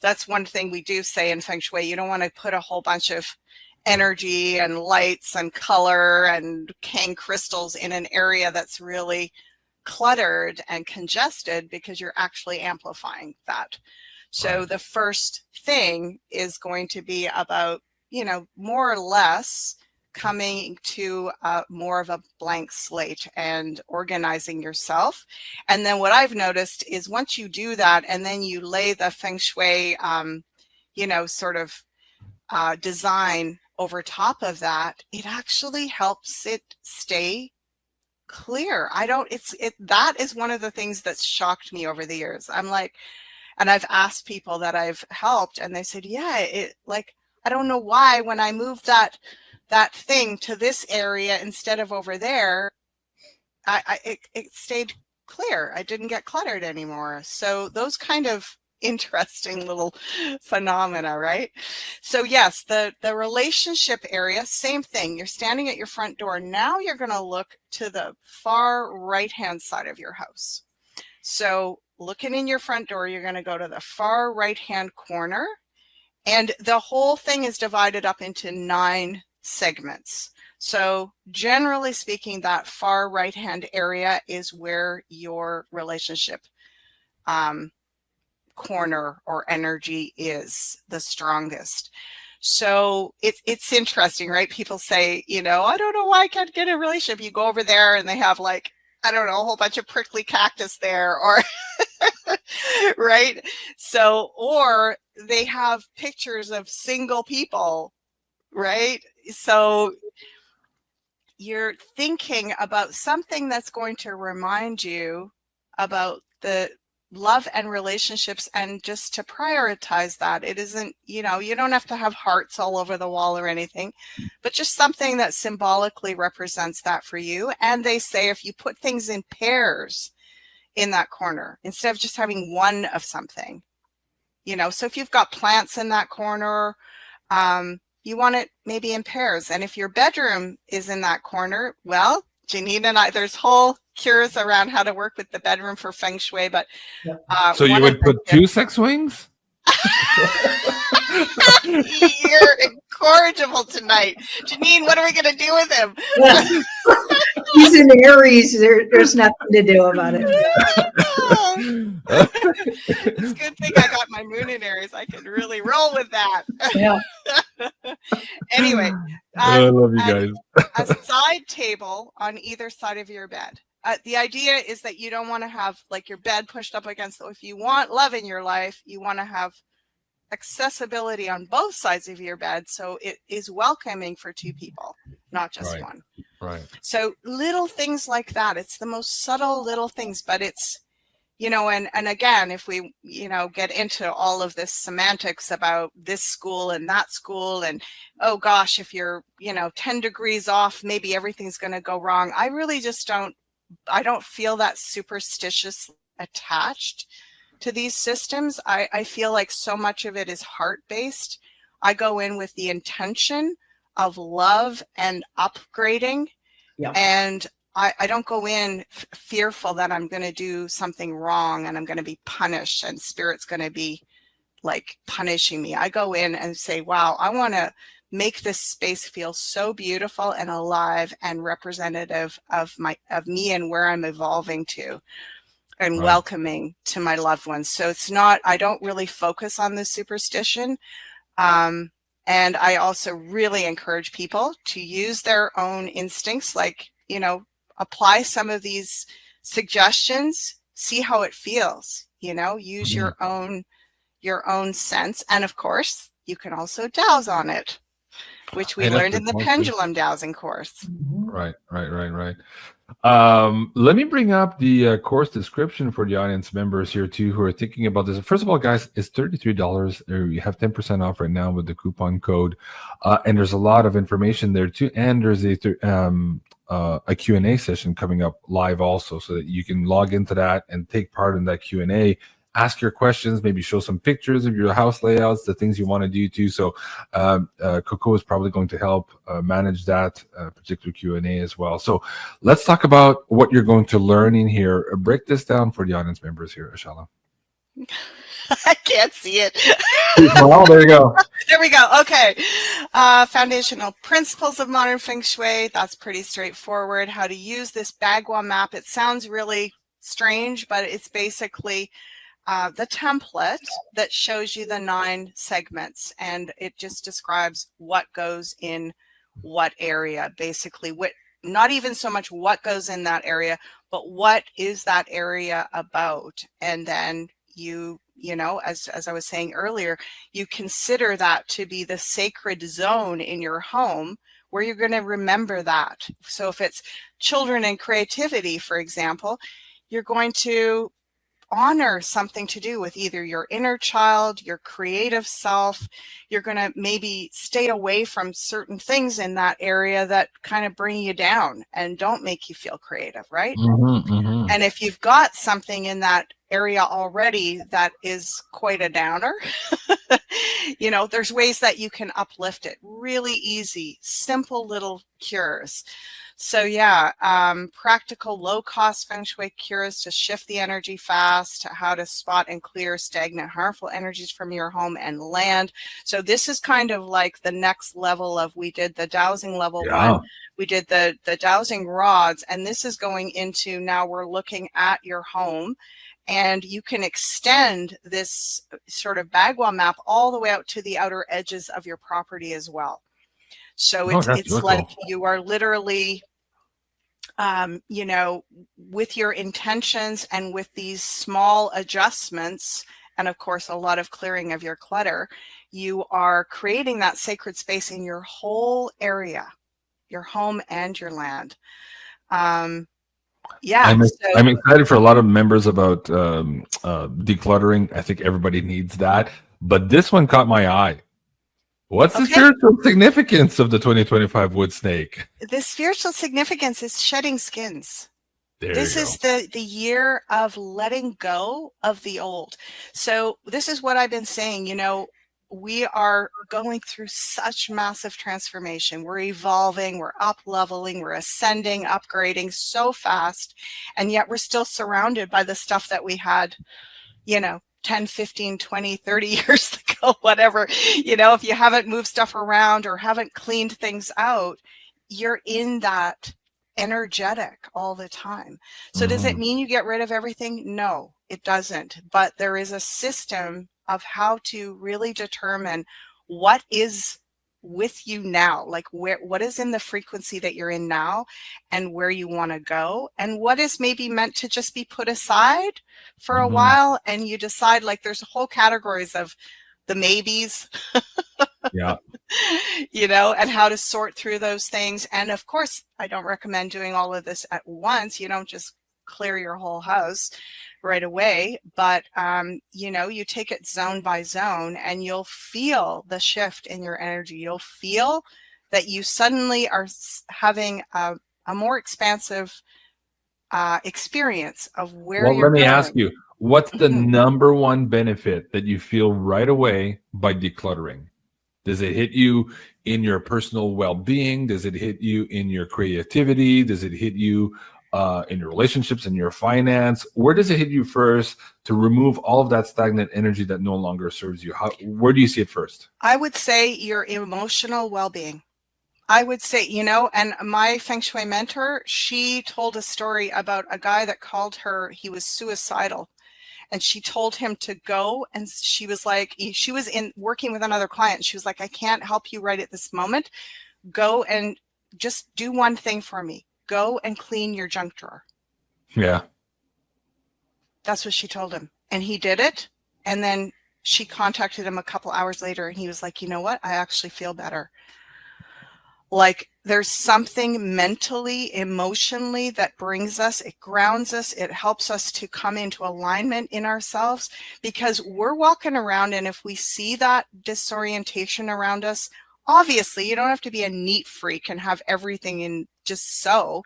that's one thing we do say in feng shui. You don't want to put a whole bunch of energy and lights and color and hang crystals in an area that's really cluttered and congested, because you're actually amplifying that. So the first thing is going to be about, more or less coming to more of a blank slate and organizing yourself. And then what I've noticed is once you do that, and then you lay the feng shui, design over top of that, it actually helps it stay clear. That is one of the things that's shocked me over the years. I'm like, And I've asked people that I've helped, and they said, yeah, it like, I don't know why when I moved that thing to this area instead of over there, it stayed clear. I didn't get cluttered anymore. So those kind of interesting little phenomena, right? So yes, the relationship area, same thing. You're standing at your front door. Now you're going to look to the far right-hand side of your house. So looking in your front door, you're going to go to the far right-hand corner, and the whole thing is divided up into 9 segments. So generally speaking, that far right-hand area is where your relationship corner or energy is the strongest. So it's interesting, right? People say, I don't know why I can't get a relationship. You go over there and they have like, I don't know, a whole bunch of prickly cactus there, or right? So, or they have pictures of single people, right? So you're thinking about something that's going to remind you about the love and relationships, and just to prioritize that. It isn't, you don't have to have hearts all over the wall or anything, but just something that symbolically represents that for you. And they say if you put things in pairs in that corner, instead of just having one of something, so if you've got plants in that corner, you want it maybe in pairs. And if your bedroom is in that corner, well, Janine and I, there's whole cures around how to work with the bedroom for feng shui, but so you would put 2 sex wings? You're incorrigible tonight. Janine, what are we going to do with him? He's in Aries. There's nothing to do about it. It's a good thing I got my moon in Aries. I can really roll with that. Yeah. Anyway, I love you guys. a side table on either side of your bed. The idea is that you don't want to have like your bed pushed up against it. If you want love in your life, you want to have accessibility on both sides of your bed, so it is welcoming for 2 people, not just one. Right. So little things like that. It's the most subtle little things, but it's, and again, if we, get into all of this semantics about this school and that school, and, oh gosh, if you're, 10 degrees off, maybe everything's going to go wrong. I really just I don't feel that superstitious attached to these systems. I feel like so much of it is heart-based. I go in with the intention of love and upgrading. Yeah. And I don't go in fearful that I'm going to do something wrong and I'm going to be punished and spirit's going to be like punishing me. I go in and say, wow, I want to make this space feel so beautiful and alive and representative of me and where I'm evolving to, and right. welcoming to my loved ones. So it's not, I don't really focus on the superstition. And I also really encourage people to use their own instincts, like, apply some of these suggestions, see how it feels, use your own sense. And of course, you can also dowse on it, which we learned in the pendulum dowsing course. Right. Let me bring up the course description for the audience members here too, who are thinking about this. First of all, guys, it's $33. You have 10% off right now with the coupon code, and there's a lot of information there too. And there's a Q&A session coming up live also, so that you can log into that and take part in that Q&A. Ask your questions, maybe show some pictures of your house layouts, the things you want to do too. So Coco is probably going to help manage that particular Q&A as well. So let's talk about what you're going to learn in here. Break this down for the audience members here, Ashala. I can't see it. Well, there you go. There we go. Okay. Foundational principles of modern feng shui. That's pretty straightforward. How to use this Bagua map. It sounds really strange, but it's basically the template that shows you the 9 segments, and it just describes what goes in what area, basically. Not even so much what goes in that area, but what is that area about. And then you as I was saying earlier, you consider that to be the sacred zone in your home where you're going to remember that. So if it's children and creativity, for example, you're going to honor something to do with either your inner child, your creative self. You're going to maybe stay away from certain things in that area that kind of bring you down and don't make you feel creative, right? And if you've got something in that area already that is quite a downer, you know, there's ways that you can uplift it. Really easy, simple little cures. So yeah, practical, low-cost feng shui cures to shift the energy fast, how to spot and clear stagnant, harmful energies from your home and land. So this is kind of like the next level of, we did the dowsing level one, we did the dowsing rods, and this is going into, now we're looking at your home, and you can extend this sort of Bagua map all the way out to the outer edges of your property as well. So it's really like cool. you are literally, you know, with your intentions and with these small adjustments, and of course, a lot of clearing of your clutter, you are creating that sacred space in your whole area, your home and your land. Yeah. I'm excited for a lot of members about decluttering. I think everybody needs that. But this one caught my eye. What's the spiritual significance of the 2025 wood snake? The spiritual significance is shedding skins. This is the year of letting go of the old. So this is what I've been saying, you know, we are going through such massive transformation. We're evolving, we're up leveling, we're ascending, upgrading so fast. And yet we're still surrounded by the stuff that we had, you know, 10, 15, 20, 30 years ago, whatever. You know, if you haven't moved stuff around or haven't cleaned things out, you're in that energetic all the time. So does it mean you get rid of everything? No, it doesn't. But there is a system of how to really determine what is with you now, like what is in the frequency that you're in now and where you want to go, and what is maybe meant to just be put aside for a while, and you decide, like, there's whole categories of the maybes. Yeah. You know, and how to sort through those things. And of course, I don't recommend doing all of this at once. You don't just clear your whole house right away, but you know, you take it zone by zone, and you'll feel the shift in your energy. You'll feel that you suddenly are having a more expansive experience of where you're Let me going. ask you, what's the number one benefit that you feel right away by decluttering? Does it hit you in your personal well-being? Does it hit you in your creativity? Does it hit you in your relationships, in your finance? Where does it hit you first to remove all of that stagnant energy that no longer serves you? Where do you see it first? I would say your emotional well-being. I would say, you know, and my Feng Shui mentor, she told a story about a guy that called her, he was suicidal. And she told him to go, and she was like, she was working with another client. She was like, I can't help you right at this moment. Go and just do one thing for me. Go and clean your junk drawer. Yeah. That's what she told him. And he did it. And then she contacted him a couple hours later, and he was like, you know what? I actually feel better. Like, there's something mentally, emotionally that brings us, it grounds us, it helps us to come into alignment in ourselves, because we're walking around, and if we see that disorientation around us, obviously you don't have to be a neat freak and have everything in just so,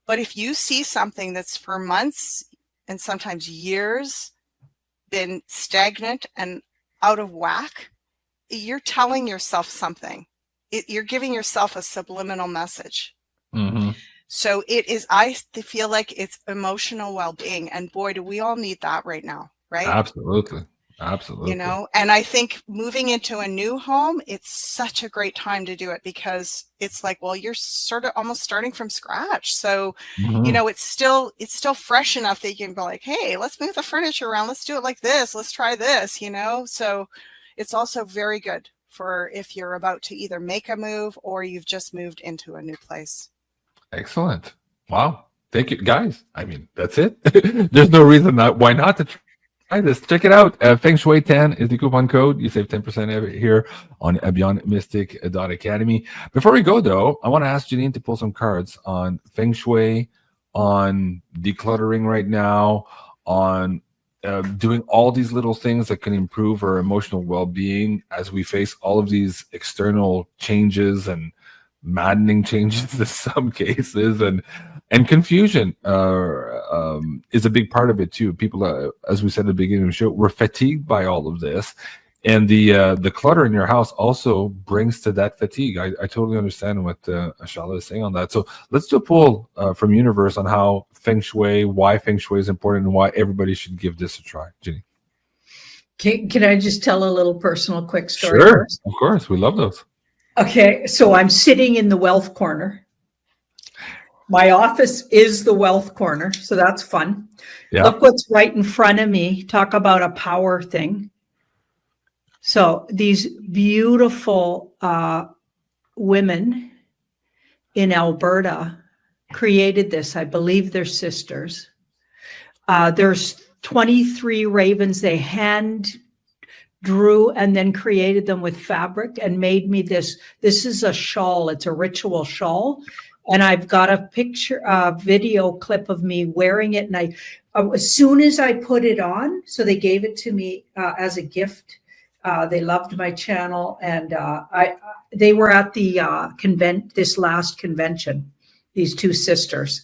but if you see something that's for months and sometimes years been stagnant and out of whack, you're telling yourself something. You're giving yourself a subliminal message. So it is, I feel like it's emotional well-being, and boy, do we all need that right now, right? Absolutely. Absolutely. You know, and I think moving into a new home, it's such a great time to do it, because it's like, well, you're sort of almost starting from scratch. So, you know, it's still fresh enough that you can be like, hey, let's move the furniture around. Let's do it like this. Let's try this, you know? So it's also very good for if you're about to either make a move or you've just moved into a new place. Excellent. Wow. Thank you, guys. I mean, that's it. There's no reason why not to try this. Check it out. Feng Shui 10 is the coupon code. You save 10% here on beyondmystic.academy. Before we go, though, I want to ask Janine to pull some cards on Feng Shui, on decluttering right now, on doing all these little things that can improve our emotional well-being as we face all of these external changes and maddening changes in some cases, and confusion is a big part of it too. People, as we said at the beginning of the show, we're fatigued by all of this, and the clutter in your house also brings to that fatigue. I totally understand what Ashala is saying on that. So let's do a poll from Universe on how Feng Shui, why Feng Shui is important, and why everybody should give this a try. Ginny. Can I just tell a little personal quick story Sure, first? of course, we love those. Okay, so I'm sitting in the wealth corner. My office is the wealth corner, so that's fun. Yeah. Look what's right in front of me. Talk about a power thing. So these beautiful women in Alberta created this. I believe they're sisters. There's 23 ravens. They hand drew and then created them with fabric and made me this. This is a shawl. It's a ritual shawl. And I've got a picture, a video clip of me wearing it. And as soon as I put it on, so they gave it to me as a gift. They loved my channel, and they were at the this last convention, these two sisters.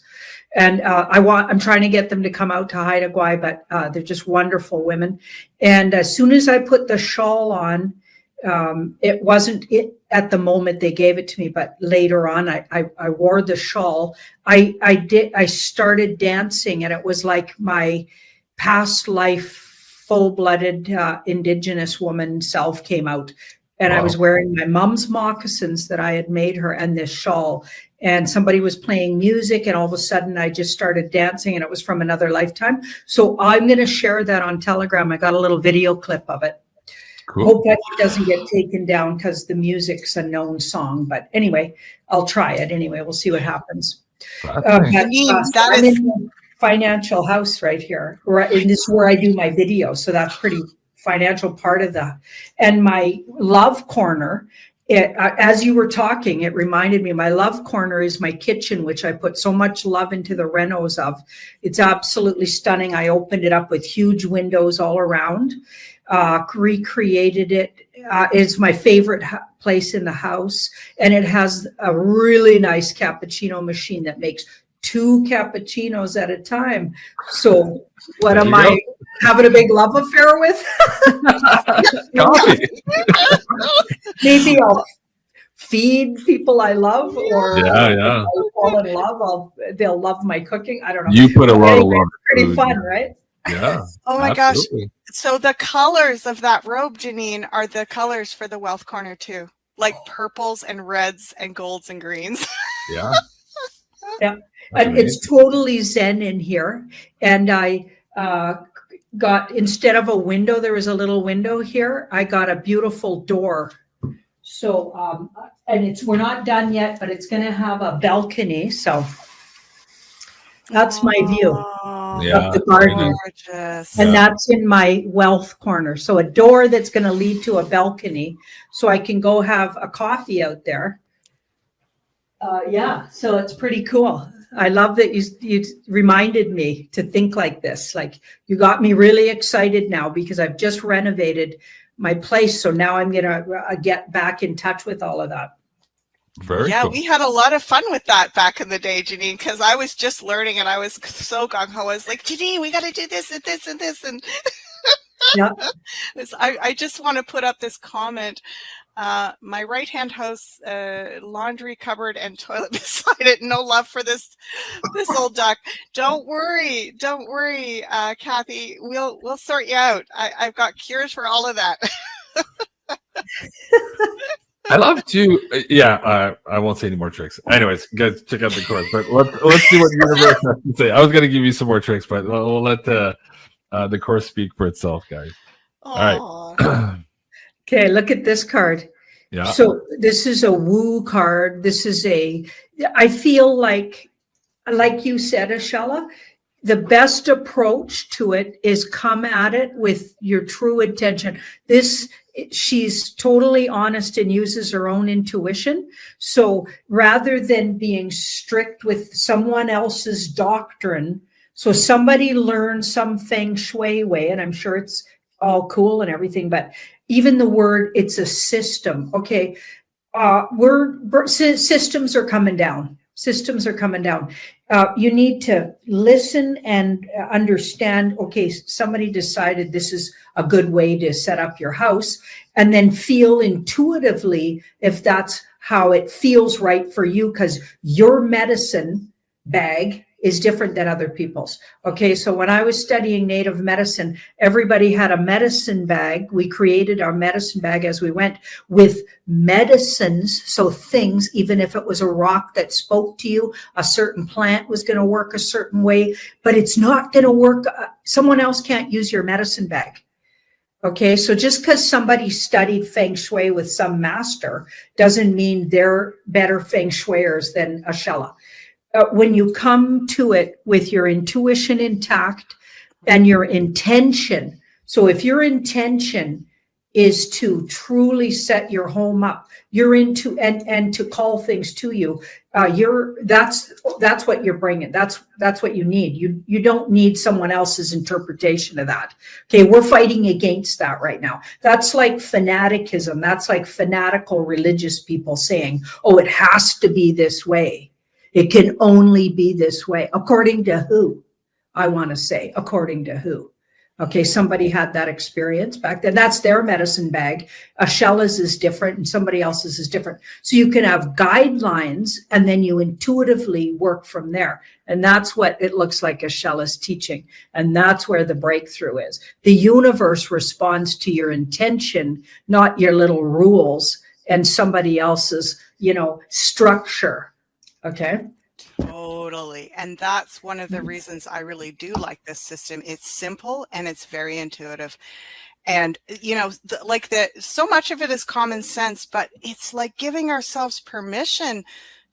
And I'm trying to get them to come out to Haida Gwaii, but they're just wonderful women. And as soon as I put the shawl on, it wasn't it at the moment they gave it to me, but later on I wore the shawl. I started dancing, and it was like my past life, full-blooded Indigenous woman self came out. And wow. I was wearing my mom's moccasins that I had made her and this shawl. And somebody was playing music, and all of a sudden I just started dancing, and it was from another lifetime. So I'm going to share that on Telegram. I got a little video clip of it. Cool. Hope that it doesn't get taken down because the music's a known song. But anyway, I'll try it anyway. We'll see what happens. I'm in the financial house right here. And this is where I do my videos. So that's pretty financial part of that. And my love corner, as you were talking, it reminded me, my love corner is my kitchen, which I put so much love into the renos of. It's absolutely stunning. I opened it up with huge windows all around, recreated it. It's my favorite place in the house. And it has a really nice cappuccino machine that makes 2 cappuccinos at a time. So what am I having a big love affair with? Coffee. Maybe I'll feed people I love, or if I fall in love, they'll love my cooking. I don't know. You put a lot of love. Pretty food, fun, right? Yeah. Oh my gosh. So the colors of that robe, Janine, are the colors for the wealth corner too. Like purples and reds and golds and greens. Yeah. Yeah. And it's totally zen in here. And I got, instead of a window, there was a little window here. I got a beautiful door. So, and we're not done yet, but it's going to have a balcony. So that's my view of the garden. Gorgeous. And that's in my wealth corner. So a door that's going to lead to a balcony, so I can go have a coffee out there. So it's pretty cool. I love that you reminded me to think like this. Like, you got me really excited now because I've just renovated my place. So now I'm going to get back in touch with all of that. Very cool. We had a lot of fun with that back in the day, Janine, because I was just learning and I was so gung-ho. I was like, Janine, we got to do this and this and this. And yeah. I just want to put up this comment. My right-hand house, laundry cupboard and toilet beside it. No love for this old duck. Don't worry, Kathy. We'll sort you out. I've got cures for all of that. I love to. I won't say any more tricks. Anyways, guys, check out the course. But let's see what Universe has to say. I was going to give you some more tricks, but we'll let the course speak for itself, guys. Aww. All right. Okay, look at this card. Yeah. So this is a woo card. This is I feel like you said, Ashella, the best approach to it is come at it with your true intention. She's totally honest and uses her own intuition. So rather than being strict with someone else's doctrine, So somebody learned some feng shui way, and I'm sure it's all cool and everything, but even the word, it's a system. Okay. Systems are coming down. Systems are coming down. You need to listen and understand, okay, somebody decided this is a good way to set up your house, and then feel intuitively if that's how it feels right for you, because your medicine bag is different than other people's. Okay, so when I was studying native medicine, everybody had a medicine bag. We created our medicine bag as we went with medicines, so things, even if it was a rock that spoke to you, a certain plant was going to work a certain way, but it's not going to work. Someone else can't use your medicine bag. Okay, so just because somebody studied feng shui with some master doesn't mean they're better feng shuiers than a Shella. When you come to it with your intuition intact and your intention. So if your intention is to truly set your home up, you're into, and to call things to you, that's what you're bringing. That's what you need. You don't need someone else's interpretation of that. Okay, we're fighting against that right now. That's like fanaticism. That's like fanatical religious people saying, oh, it has to be this way. It can only be this way. According to who? I want to say, according to who? Okay, somebody had that experience back then. That's their medicine bag. A Shella's is different and somebody else's is different. So you can have guidelines and then you intuitively work from there. And that's what it looks like a Shella's teaching. And that's where the breakthrough is. The universe responds to your intention, not your little rules and somebody else's, structure. Okay. Totally. And that's one of the reasons I really do like this system. It's simple and it's very intuitive. And, so much of it is common sense, but it's like giving ourselves permission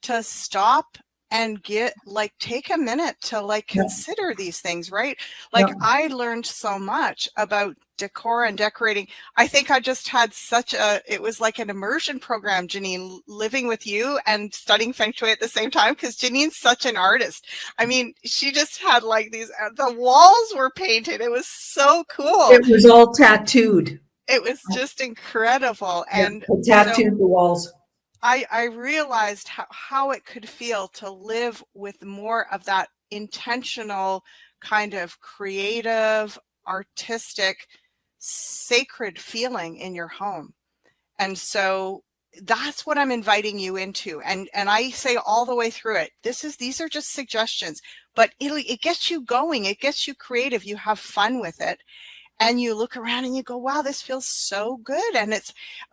to stop and take a minute to consider these things, right? I learned so much about decor and decorating. I think I just had it was like an immersion program, Janine, living with you and studying feng shui at the same time, because Janine's such an artist. I mean, she just had the walls were painted. It was so cool. It was all tattooed. It was just incredible. And tattooed the walls. I realized how it could feel to live with more of that intentional kind of creative, artistic, sacred feeling in your home. And so that's what I'm inviting you into. And I say all the way through it, these are just suggestions, but it gets you going. It gets you creative. You have fun with it. And you look around and you go, wow, this feels so good. And it's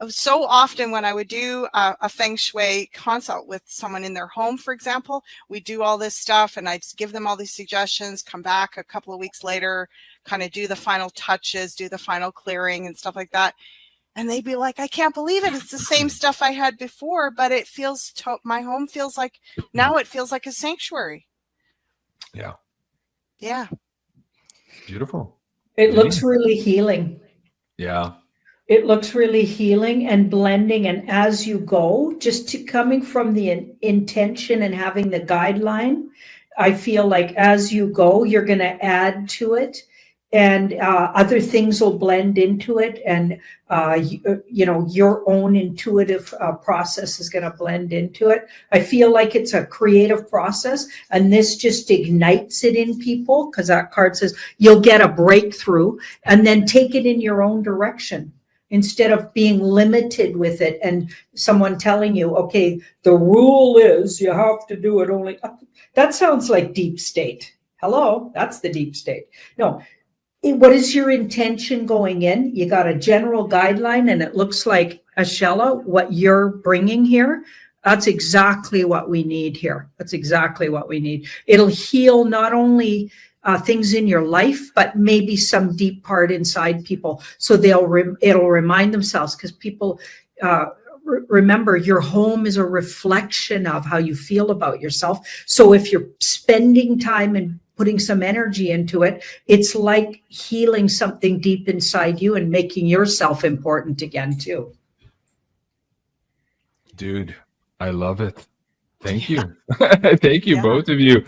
so often when I would do a feng shui consult with someone in their home, for example, we do all this stuff and I'd give them all these suggestions, come back a couple of weeks later, kind of do the final touches, do the final clearing and stuff like that. And they'd be like, I can't believe it. It's the same stuff I had before, but it feels, my home feels like, now it feels like a sanctuary. Yeah. Yeah. Beautiful. It looks really healing. Yeah. It looks really healing and blending. And as you go, coming from the intention and having the guideline, I feel like as you go, you're going to add to it. And other things will blend into it. And, your own intuitive process is going to blend into it. I feel like it's a creative process. And this just ignites it in people, because that card says you'll get a breakthrough and then take it in your own direction instead of being limited with it. And someone telling you, okay, the rule is you have to do it only. That sounds like deep state. Hello, that's the deep state. No. What is your intention going in? You got a general guideline and it looks like a Shella, what you're bringing here. That's exactly what we need here. That's exactly what we need. It'll heal not only things in your life, but maybe some deep part inside people. So it'll remind themselves, because people remember your home is a reflection of how you feel about yourself. So if you're spending time and putting some energy into it, it's like healing something deep inside you and making yourself important again too. Dude, I love it. Thank you. Thank you, both of you.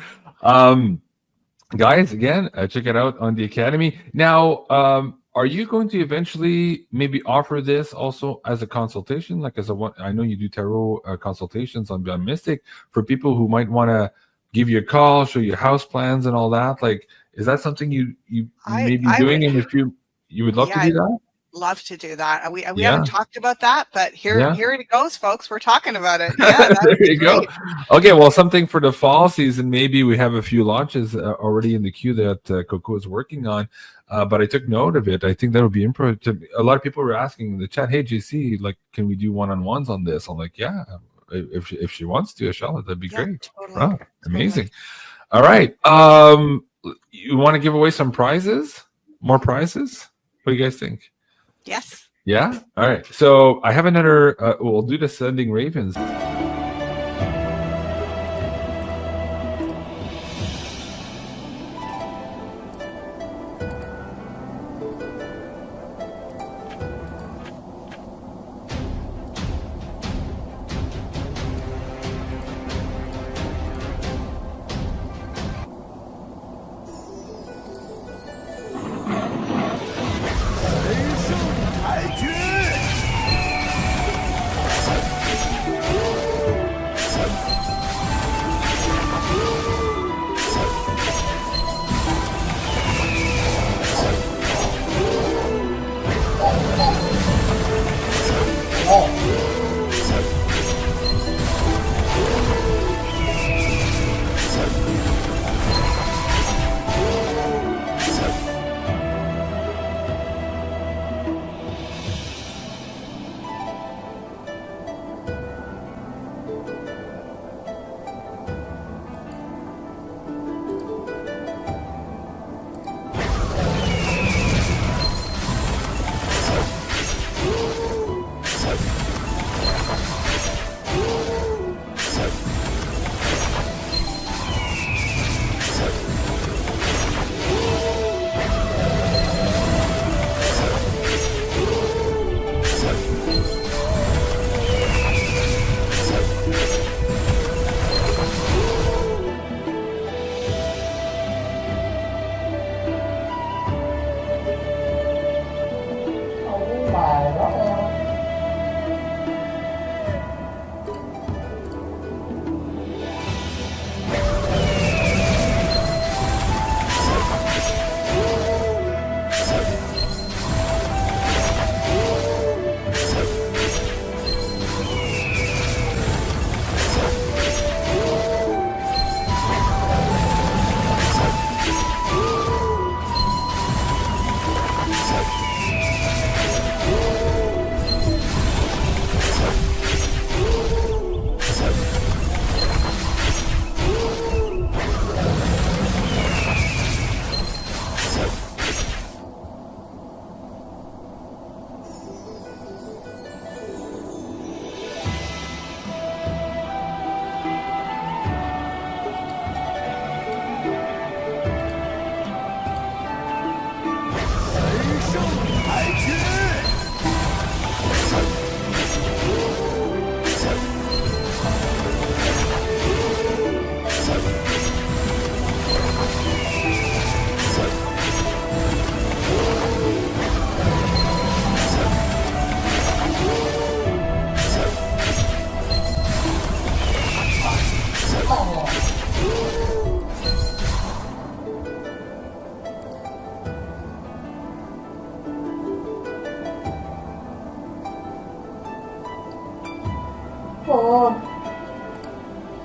guys, again, check it out on the Academy. Now, are you going to eventually maybe offer this also as a consultation? Like as a one, I know you do tarot consultations on Beyond Mystic for people who might want to give you a call, show you house plans and all that. Like, is that something you may be doing? And if you would love to do that? Love to do that. We Yeah. haven't talked about that, but here Yeah. it goes, folks. We're talking about it. Yeah, There you go. Okay, well, something for the fall season. Maybe we have a few launches already in the queue that Coco is working on. But I took note of it. I think that would be important. A lot of people were asking in the chat, "Hey, JC, like, can we do one-on-ones on this?" I'm like, "Yeah, if she wants to, Charlotte, that'd be great." Totally. Wow, amazing. All right. You want to give away some prizes? More prizes? What do you guys think? Yes. Yeah. All right. So I have another. We'll do the Sending Ravens.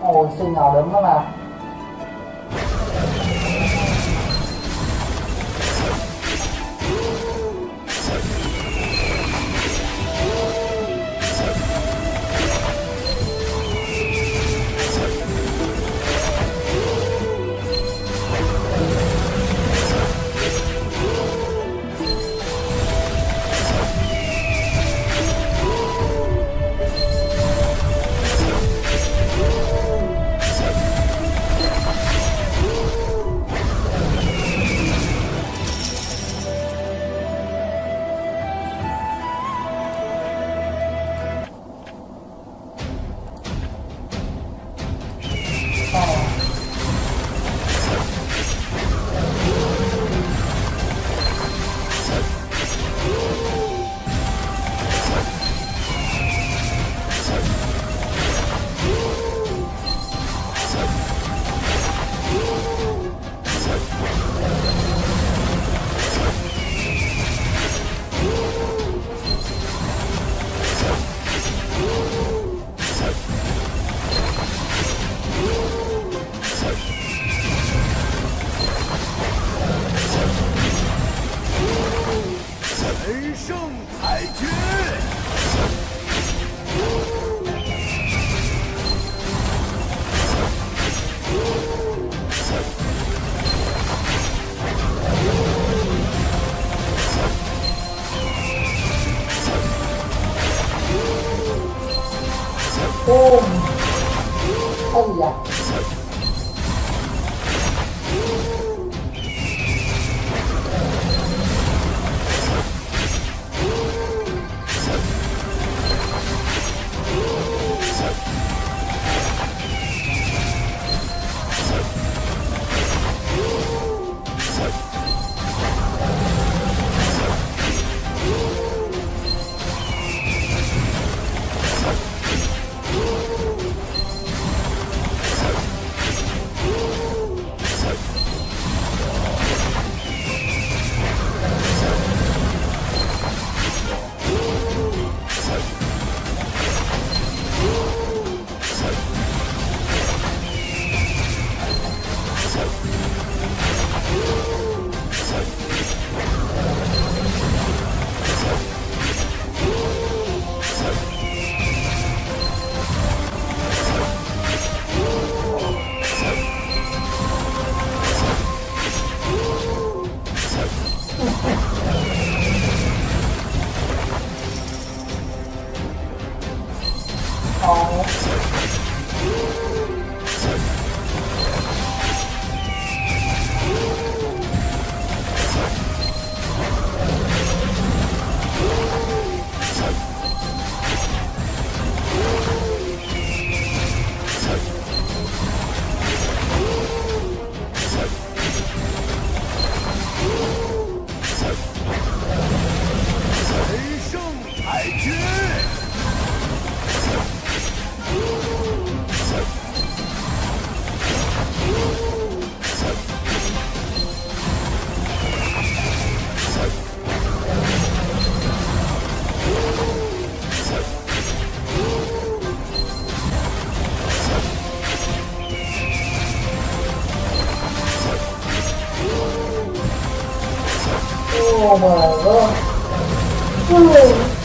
Ôi, xương nào đấm nó nào. 哎呀。Oh my god.